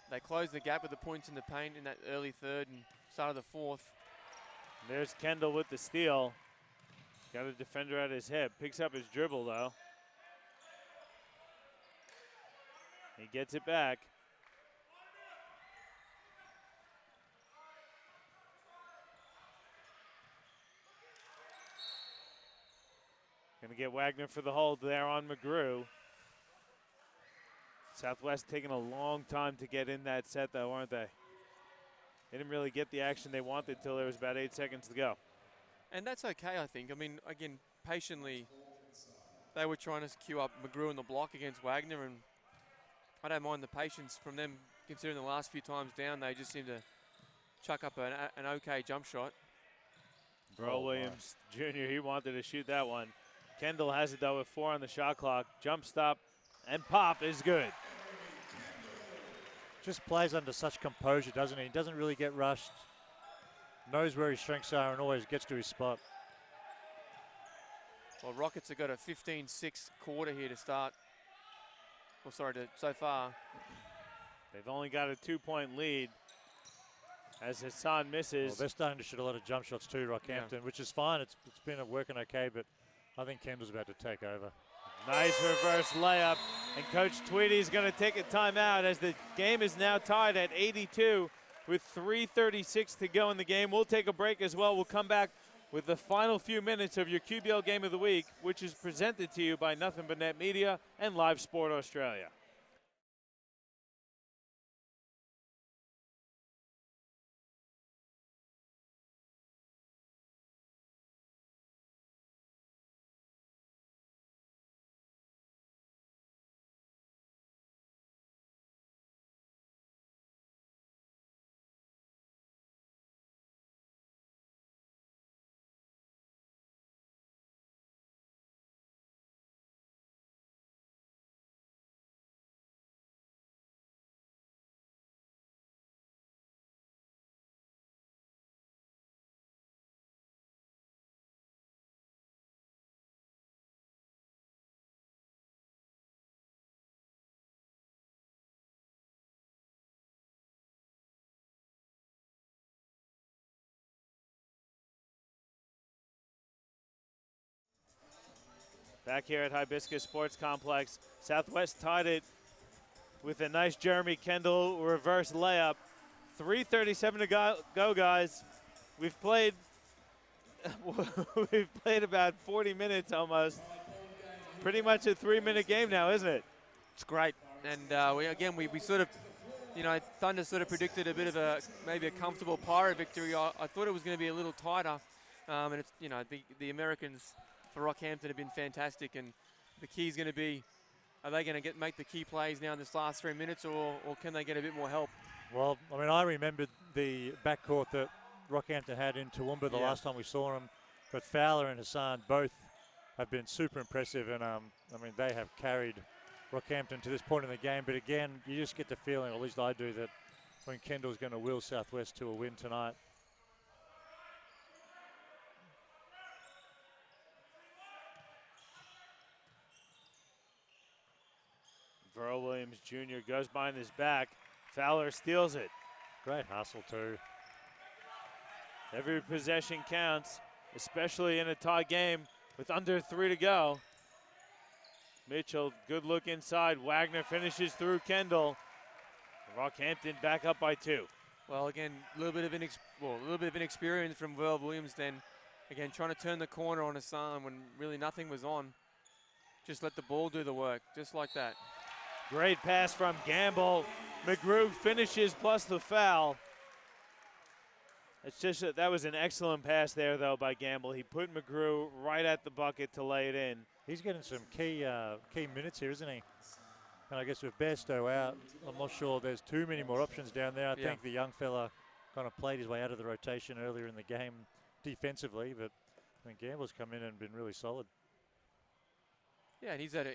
They closed the gap with the points in the paint in that early third and start of the fourth. There's Kendall with the steal. Got a defender at his hip. Picks up his dribble, though. He gets it back. Going to get Wagner for the hold there on McGrew. Southwest taking a long time to get in that set, though, aren't they? They didn't really get the action they wanted till there was about 8 seconds to go. And that's okay, I think. I mean, again, patiently, they were trying to queue up McGrew in the block against Wagner, and I don't mind the patience from them, considering the last few times down, they just seem to chuck up an okay jump shot. Verl Williams Jr., he wanted to shoot that one. Kendall has it, though, with 4 on the shot clock. Jump stop and pop is good. Just plays under such composure, doesn't he? He doesn't really get rushed. Knows where his strengths are and always gets to his spot. Well, Rockets have got a 15-6 quarter here to start. Well, sorry, so far. They've only got a 2-point lead. as Hassan misses. Well, they're starting to shoot a lot of jump shots too, Rockhampton, which is fine. It's been working okay, but I think Kendall's about to take over. Nice reverse layup, and Coach Tweedy's going to take a timeout as the game is now tied at 82 with 3:36 to go in the game. We'll take a break as well. We'll come back with the final few minutes of your QBL Game of the Week, which is presented to you by Nothing But Net Media and Live Sport Australia. Back here at Hibiscus Sports Complex, Southwest tied it with a nice Jeremy Kendall reverse layup. 3:37 to go, guys. We've played about 40 minutes almost. Pretty much a 3-minute game now, isn't it? It's great, and we sort of, Thunder sort of predicted a bit of maybe a comfortable Pirate victory. I thought it was going to be a little tighter, and it's the Americans for Rockhampton have been fantastic, and the key is going to be, are they going to make the key plays now in this last 3 minutes, or can they get a bit more help? Well, I mean, I remembered the backcourt that Rockhampton had in Toowoomba the last time we saw them, but Fowler and Hassan both have been super impressive, and I mean, they have carried Rockhampton to this point in the game. But again, you just get the feeling, or at least I do, that when Kendall's going to will Southwest to a win tonight. Verl Williams Jr. goes behind his back. Fowler steals it. Great hustle too. Every possession counts, especially in a tie game with under 3 to go. Mitchell, good look inside. Wagner finishes through Kendall. Rockhampton back up by 2. Well, again, a little bit of inexperience from Verl Williams. Then, again, trying to turn the corner on Hassan when really nothing was on. Just let the ball do the work, just like that. Great pass from Gamble. McGrew finishes plus the foul. It's just that was an excellent pass there, though, by Gamble. He put McGrew right at the bucket to lay it in. He's getting some key minutes here, isn't he? And I guess with Bairstow out, I'm not sure there's too many more options down there. I think the young fella kind of played his way out of the rotation earlier in the game defensively, but I think Gamble's come in and been really solid. Yeah, and he had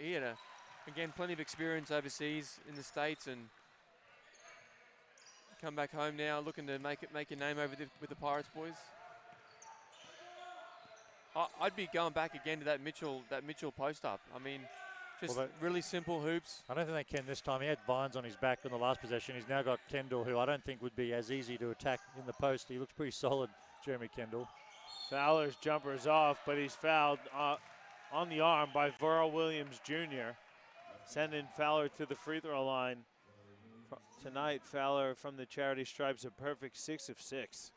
again, plenty of experience overseas in the States, and come back home now looking to make your name with the Pirates boys. I'd be going back again to that Mitchell post up. I mean, just really simple hoops. I don't think they can this time. He had Vines on his back in the last possession. He's now got Kendall, who I don't think would be as easy to attack in the post. He looks pretty solid, Jeremy Kendall. Fowler's jumper is off, but he's fouled on the arm by Verl Williams Jr., sending Fowler to the free throw line. Tonight, Fowler from the charity stripes, a perfect 6 of 6.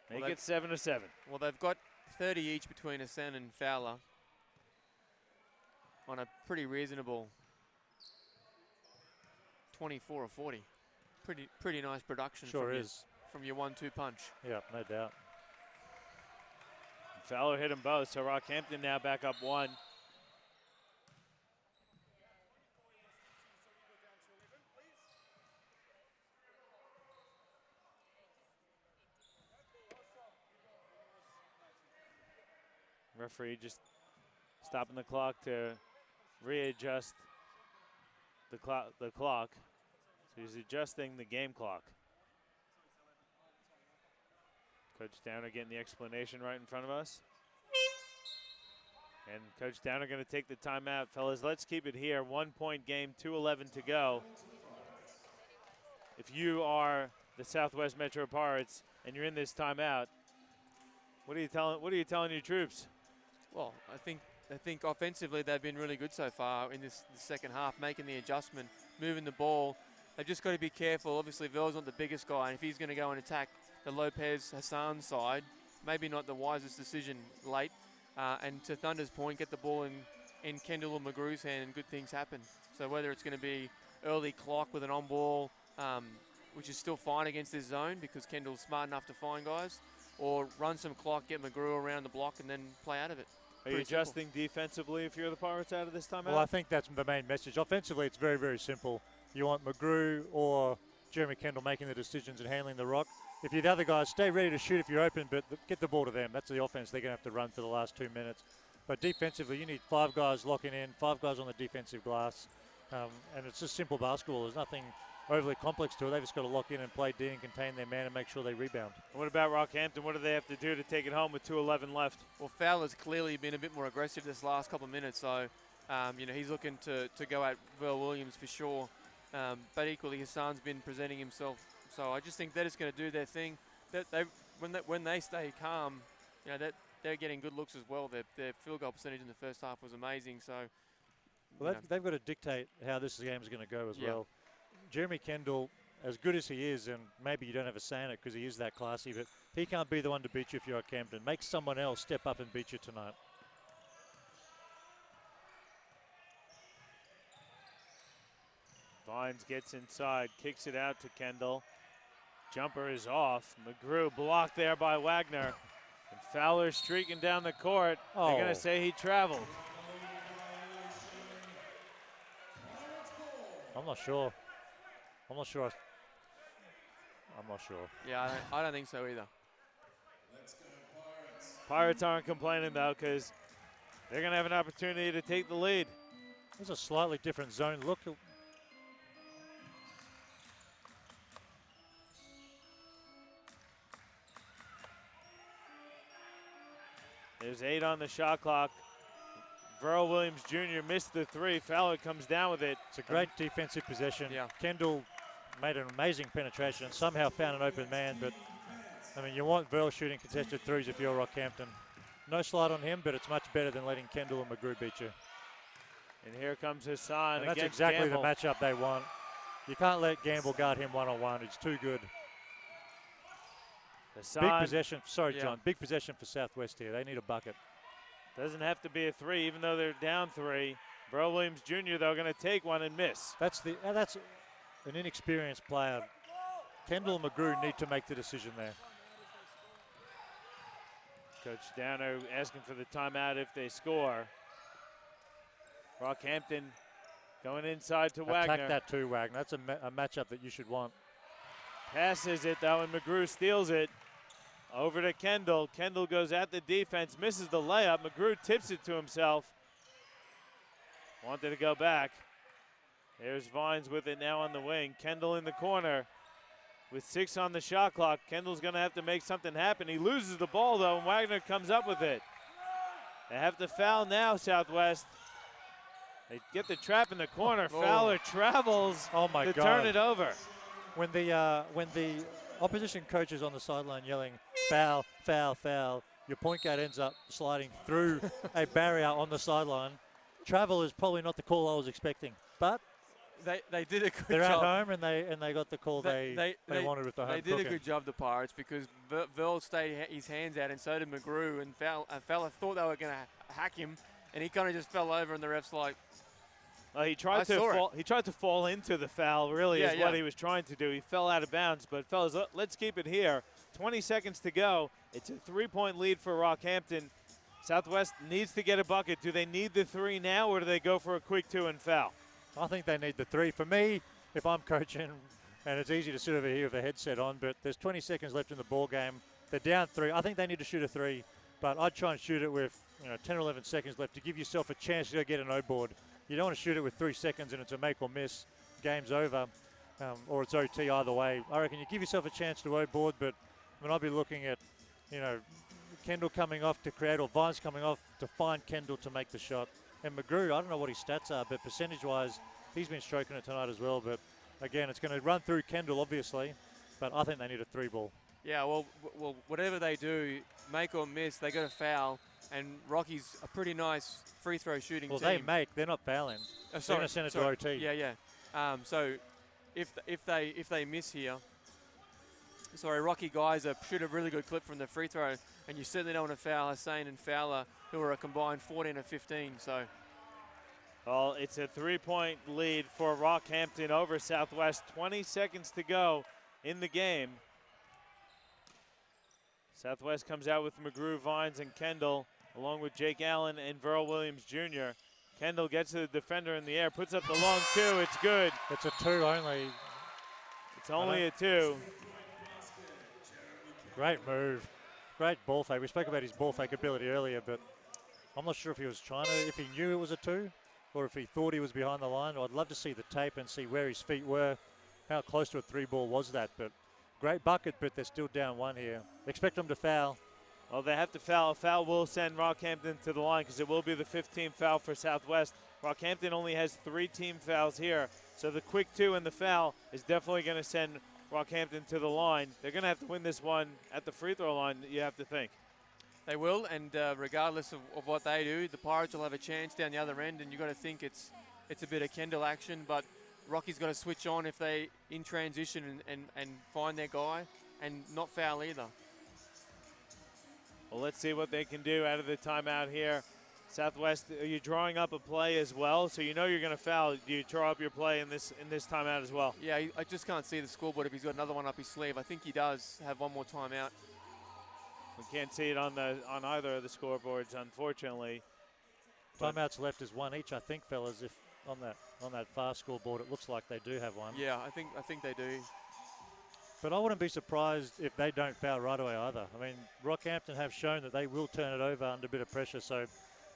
Make it 7 of 7. Well, they've got 30 each between Hassan and Fowler on a pretty reasonable 24 or 40. Pretty nice production. Sure is. From your 1-2 punch. Yeah, no doubt. Fowler hit them both, so Rockhampton now back up 1. Referee just stopping the clock to readjust the clock. So he's adjusting the game clock. Coach Downer getting the explanation right in front of us. And Coach Downer going to take the timeout. Fellas, let's keep it here. 1-point game, 2:11 to go. If you are the Southwest Metro Pirates and you're in this timeout, what are you telling your troops? Well, I think offensively they've been really good so far in this second half, making the adjustment, moving the ball. They've just got to be careful. Obviously, Verl's not the biggest guy, and if he's going to go and attack the Lopez-Hassan side, maybe not the wisest decision late. And to Thunder's point, get the ball in Kendall or McGrew's hand and good things happen. So whether it's going to be early clock with an on-ball, which is still fine against this zone because Kendall's smart enough to find guys, or run some clock, get McGrew around the block, and then play out of it. Are you adjusting defensively if you're the Pirates out of this timeout? Well, I think that's the main message. Offensively, it's very, very simple. You want McGrew or Jeremy Kendall making the decisions and handling the rock. If you're the other guys, stay ready to shoot if you're open, but get the ball to them. That's the offense they're going to have to run for the last 2 minutes. But defensively, you need 5 guys locking in, 5 guys on the defensive glass. And it's just simple basketball. There's nothing overly complex to it. They've just got to lock in and play D and contain their man and make sure they rebound. What about Rockhampton? What do they have to do to take it home with 2:11 left? Well, Fowler's clearly been a bit more aggressive this last couple of minutes, so he's looking to go at Verl Williams for sure. But equally, Hassan's been presenting himself. So I just think they're just going to do their thing. When they stay calm, they're getting good looks as well. Their field goal percentage in the first half was amazing. So, well, they've got to dictate how this game is going to go as well. Jeremy Kendall, as good as he is, and maybe you don't have a say in it because he is that classy, but he can't be the one to beat you if you're at Camden. Make someone else step up and beat you tonight. Vines gets inside, kicks it out to Kendall. Jumper is off. McGrew blocked there by Wagner. And Fowler streaking down the court. Oh. They're going to say he traveled. I'm not sure. Yeah, I don't think so either. Pirates aren't complaining, though, because they're going to have an opportunity to take the lead. There's a slightly different zone look. There's 8 on the shot clock. Verl Williams Jr. missed the 3. Fowler comes down with it. It's a great defensive possession. Yeah. Kendall made an amazing penetration and somehow found an open man, but I mean, you want Verl shooting contested threes if you're Rockhampton. No slide on him, but it's much better than letting Kendall and McGrew beat you. And here comes Hassan And that's against exactly Gamble. the matchup they want. You can't let Gamble guard him one-on-one. He's too good. Hassan Big possession. Sorry, John. Big possession for Southwest here. They need a bucket. doesn't have to be a 3, even though they're down 3. Verl Williams Jr., though, going to take one and miss. That's an inexperienced player. Kendall and McGrew need to make the decision there. Coach Downer asking for the timeout if they score. Rockhampton going inside to Wagner. Attack that too, Wagner. That's a matchup that you should want. Passes it, though, and McGrew steals it. Over to Kendall. Kendall goes at the defense, misses the layup. McGrew tips it to himself. Wanted to go back. There's Vines with it now on the wing. Kendall in the corner with 6 on the shot clock. Kendall's going to have to make something happen. He loses the ball, though, and Wagner comes up with it. They have to foul now, Southwest. They get the trap in the corner. Oh. Fowler travels to turn it over. When the opposition coach is on the sideline yelling, foul, foul, foul, your point guard ends up sliding through a barrier on the sideline. Travel is probably not the call I was expecting, but they did a good they're job. at home and they got the call they wanted with the home They did cooking. a good job, the Pirates, because Verl stayed his hands out, and so did McGrew, and Fowler thought they were going to hack him, and he kind of just fell over, and the ref's like, He tried to fall into the foul, really, is what he was trying to do. He fell out of bounds, but fellas, let's keep it here. 20 seconds to go. It's a 3-point lead for Rockhampton. Southwest needs to get a bucket. Do they need the 3 now, or do they go for a quick 2 and foul? I think they need the 3. For me, if I'm coaching, and it's easy to sit over here with a headset on, but there's 20 seconds left in the ball game. They're down 3. I think they need to shoot a 3, but I'd try and shoot it with 10 or 11 seconds left to give yourself a chance to go get an O-board. You don't want to shoot it with 3 seconds and it's a make or miss. Game's over, or it's OT either way. I reckon you give yourself a chance to O-board, but I mean, I'll be looking at, Kendall coming off to create, or Vines coming off to find Kendall to make the shot. And McGrew, I don't know what his stats are, but percentage-wise, he's been stroking it tonight as well. But again, it's going to run through Kendall, obviously, but I think they need a 3-ball. Yeah, well, whatever they do, make or miss, they got a foul. And Rocky's a pretty nice free throw shooting team. Well, they make, they're not fouling. They're going to send it to OT. Yeah. So if they miss here, Rocky guys shoot a really good clip from the free throw, and you certainly don't want to foul Hussein and Fowler, who are a combined 14 of 15. So, well, it's a 3-point lead for Rockhampton over Southwest. 20 seconds to go in the game. Southwest comes out with McGrew, Vines, and Kendall, along with Jake Allen and Verl Williams Jr. Kendall gets to the defender in the air, puts up the long 2. It's good. It's a 2 only. It's only a 2. Great move. Great ball fake. We spoke about his ball fake ability earlier, but I'm not sure if he was trying to, if he knew it was a 2 or if he thought he was behind the line. I'd love to see the tape and see where his feet were. How close to a 3-ball was that? But great bucket, but they're still down 1 here. Expect them to foul. Well, they have to foul. A foul will send Rockhampton to the line because it will be the 15th foul for Southwest. Rockhampton only has 3 team fouls here, so the quick 2 and the foul is definitely going to send Rockhampton to the line. They're going to have to win this one at the free throw line, you have to think. They will, and regardless of what they do, the Pirates will have a chance down the other end, and you've got to think it's a bit of Kendall action, but Rocky's got to switch on if they in transition and find their guy and not foul either. Well, let's see what they can do out of the timeout here. Southwest, are you drawing up a play as well? So you know you're going to foul. Do you draw up your play in this timeout as well? Yeah, I just can't see the scoreboard if he's got another one up his sleeve. I think he does have one more timeout. We can't see it on either of the scoreboards, unfortunately. Timeouts left is 1 each, I think, fellas. If on that far scoreboard, it looks like they do have one. Yeah, I think they do. But I wouldn't be surprised if they don't foul right away either. I mean, Rockhampton have shown that they will turn it over under a bit of pressure. So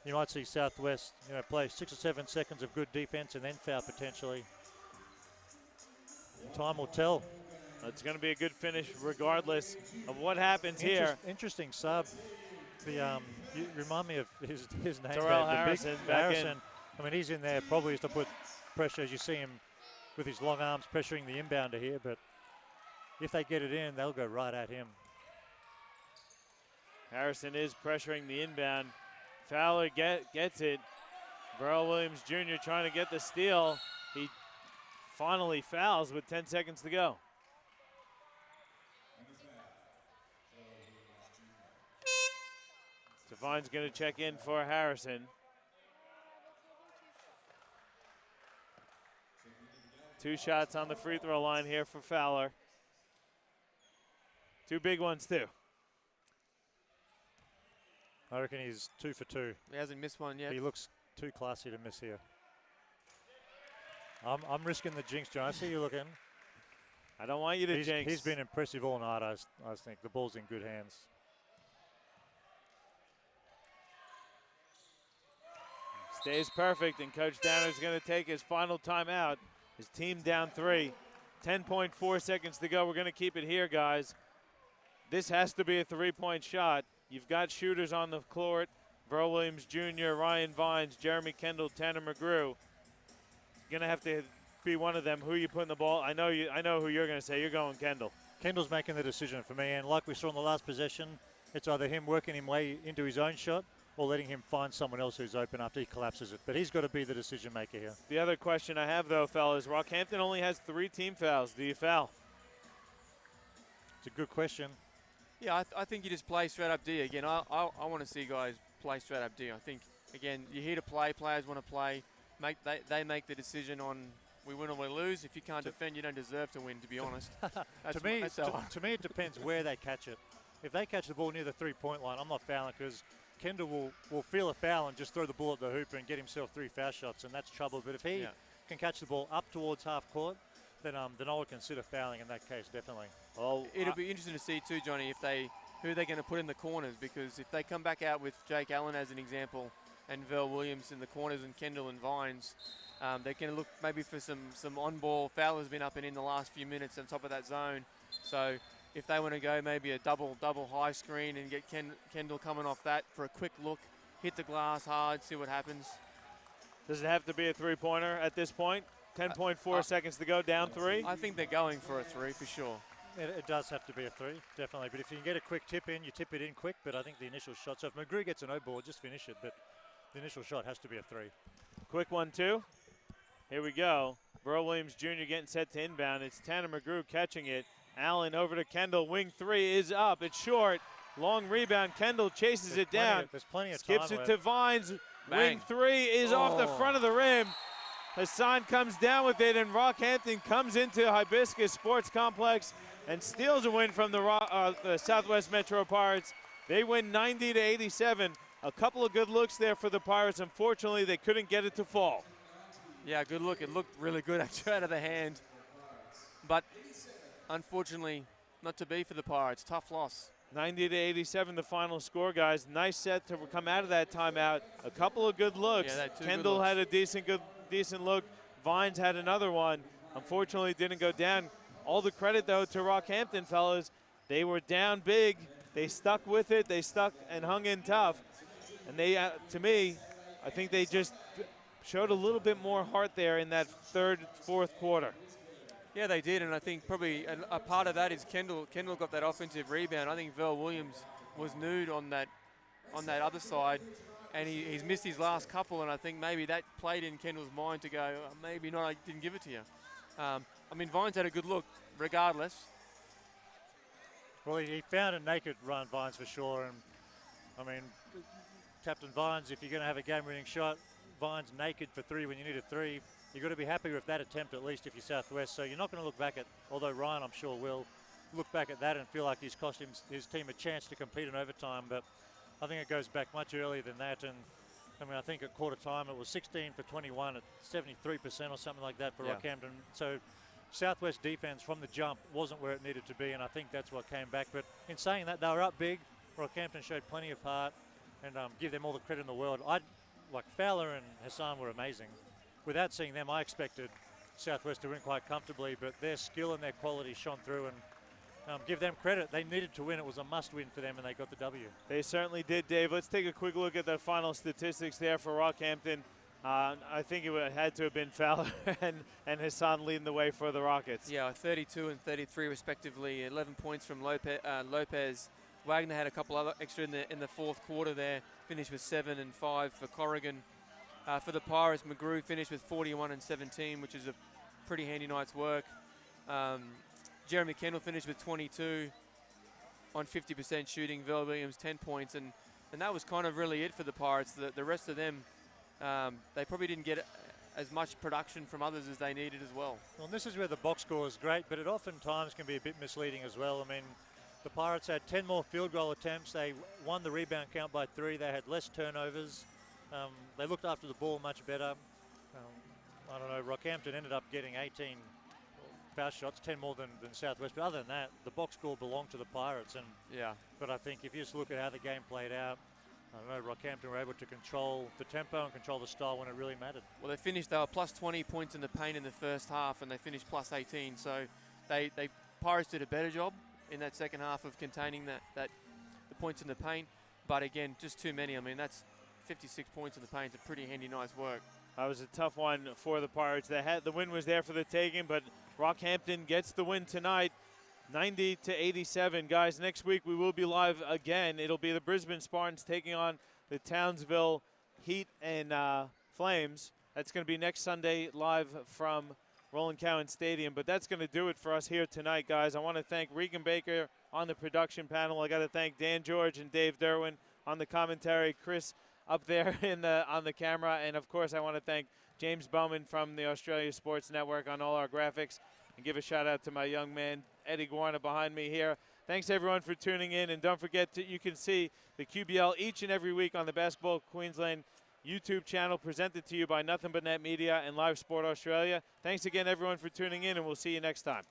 you might see Southwest, play 6 or 7 seconds of good defense and then foul potentially. Time will tell. It's going to be a good finish regardless of what happens here. Interesting sub. You remind me of his name. Terrell Harrison. Harrison. I mean, he's in there probably just to put pressure, as you see him with his long arms pressuring the inbounder here. But if they get it in, they'll go right at him. Harrison is pressuring the inbound. Fowler gets it. Verl Williams Jr. trying to get the steal. He finally fouls with 10 seconds to go. Devine's going to check in for Harrison. 2 shots on the free throw line here for Fowler. 2 big ones too. I reckon he's 2 for 2. He hasn't missed one yet. He looks too classy to miss here. I'm risking the jinx, John. I see you looking. I don't want you to jinx. He's been impressive all night, I think. The ball's in good hands. Stays perfect, and Coach Downer's going to take his final timeout. His team down 3. 10.4 seconds to go. We're going to keep it here, guys. This has to be a 3-point shot. You've got shooters on the court. Verl Williams Jr., Ryan Vines, Jeremy Kendall, Tanner McGrew. Going to have to be one of them. Who you putting the ball? I know who you're going to say. You're going Kendall. Kendall's making the decision for me, and like we saw in the last possession, it's either him working him way into his own shot or letting him find someone else who's open after he collapses it. But he's got to be the decision maker here. The other question I have, though, fellas, Rockhampton only has 3 team fouls. Do you foul? It's a good question. Yeah, I think you just play straight up D. Again, I want to see guys play straight up D. I think, again, you're here to play. Players want to play. They make the decision on we win or we lose. If you can't defend, you don't deserve to win, to be honest. To me, it depends where they catch it. If they catch the ball near the 3-point line, I'm not fouling because Kendall will feel a foul and just throw the ball at the hoop and get himself 3 foul shots, and that's trouble. But if he can catch the ball up towards half court, then I would consider fouling in that case, definitely. Well, it'll be interesting to see too, Johnny, who they're going to put in the corners, because if they come back out with Jake Allen as an example and Verl Williams in the corners and Kendall and Vines, they're going to look maybe for some on-ball. Fowler's been up and in the last few minutes on top of that zone. So if they want to go maybe a double high screen and get Kendall coming off that for a quick look, hit the glass hard, see what happens. Does it have to be a three-pointer at this point? 10.4 seconds to go, down 3? I think they're going for a 3 for sure. It does have to be a 3, definitely. But if you can get a quick tip in, you tip it in quick. But I think the initial shot, so if McGrew gets an O-ball, just finish it. But the initial shot has to be a 3. Quick 1-2. Here we go. Burl Williams Jr. getting set to inbound. It's Tanner McGrew catching it. Allen over to Kendall. Wing 3 is up. It's short. Long rebound. Kendall chases it down. There's plenty of Skips time it to Vines. Wing 3 is off the front of the rim. Hassan comes down with it, and Rockhampton comes into Hibiscus Sports Complex and steals a win from the Southwest Metro Pirates. They win 90-87. A couple of good looks there for the Pirates. Unfortunately, they couldn't get it to fall. Yeah, good look. It looked really good actually out of the hand. But unfortunately, not to be for the Pirates. Tough loss. 90-87 the final score, guys. Nice set to come out of that timeout. A couple of good looks. Yeah, Kendall had a decent look. Vines had another one. Unfortunately, didn't go down. All the credit, though, to Rockhampton, fellas. They were down big. They stuck with it. They stuck and hung in tough. And they, to me, I think they just showed a little bit more heart there in that third, fourth quarter. Yeah, they did, and I think probably a part of that is Kendall got that offensive rebound. I think Vel Williams was nude on that other side, and he's missed his last couple, and I think maybe that played in Kendall's mind to go, oh, maybe not, I didn't give it to you. I mean, Vines had a good look regardless. Well, he found a naked run, Vines, for sure. And I mean, Captain Vines, if you're going to have a game-winning shot, Vines naked for 3 when you need a 3. You've got to be happy with that attempt, at least if you're Southwest. So you're not going to look back at, although Ryan, I'm sure, will look back at that and feel like he's cost his team a chance to compete in overtime. But I think it goes back much earlier than that. And I mean, I think at quarter time it was 16 for 21 at 73% or something like that for Rockhampton. So Southwest defense from the jump wasn't where it needed to be, and I think that's what came back. But in saying that, they were up big. Rockhampton showed plenty of heart, and give them all the credit in the world. Like Fowler and Hassan were amazing. Without seeing them, I expected Southwest to win quite comfortably, but their skill and their quality shone through, and give them credit. They needed to win. It was a must-win for them, and they got the W. They certainly did, Dave. Let's take a quick look at the final statistics there for Rockhampton. I think it had to have been Fowler and Hassan leading the way for the Rockets. Yeah, 32 and 33 respectively. 11 points from Lopez. Wagner had a couple other extra in the fourth quarter there. Finished with 7 and 5 for Corrigan. For the Pirates, McGrew finished with 41 and 17, which is a pretty handy night's work. Jeremy Kendall finished with 22 on 50% shooting. Vel Williams 10 points, and that was kind of really it for the Pirates. The rest of them, they probably didn't get as much production from others as they needed as well. Well, this is where the box score is great, but it oftentimes can be a bit misleading as well. I mean, the Pirates had 10 more field goal attempts. They won the rebound count by 3. They had less turnovers. They looked after the ball much better. I don't know, Rockhampton ended up getting 18 foul shots, 10 more than Southwest. But other than that, the box score belonged to the Pirates. And yeah. But I think if you just look at how the game played out, I don't know, Rockhampton were able to control the tempo and control the style when it really mattered. Well, they were plus 20 points in the paint in the first half, and they finished plus 18. So Pirates did a better job in that second half of containing the points in the paint. But again, just too many. I mean, that's 56 points in the paint. It's a pretty handy, nice work. That was a tough one for the Pirates. The win was there for the taking, but Rockhampton gets the win tonight, 90-87. Guys, next week we will be live again. It'll be the Brisbane Spartans taking on the Townsville Heat and Flames. That's going to be next Sunday live from Roland Cowan Stadium. But that's going to do it for us here tonight, guys. I want to thank Regan Baker on the production panel. I got to thank Dan George and Dave Derwin on the commentary. Chris up there on the camera, and of course I want to thank James Bowman from the Australia Sports Network on all our graphics, and give a shout out to my young man Eddie Guarna behind me here. Thanks everyone for tuning in, and don't forget you can see the QBL each and every week on the Basketball Queensland YouTube channel, presented to you by Nothing But Net Media and Live Sport Australia. Thanks again everyone for tuning in, and we'll see you next time.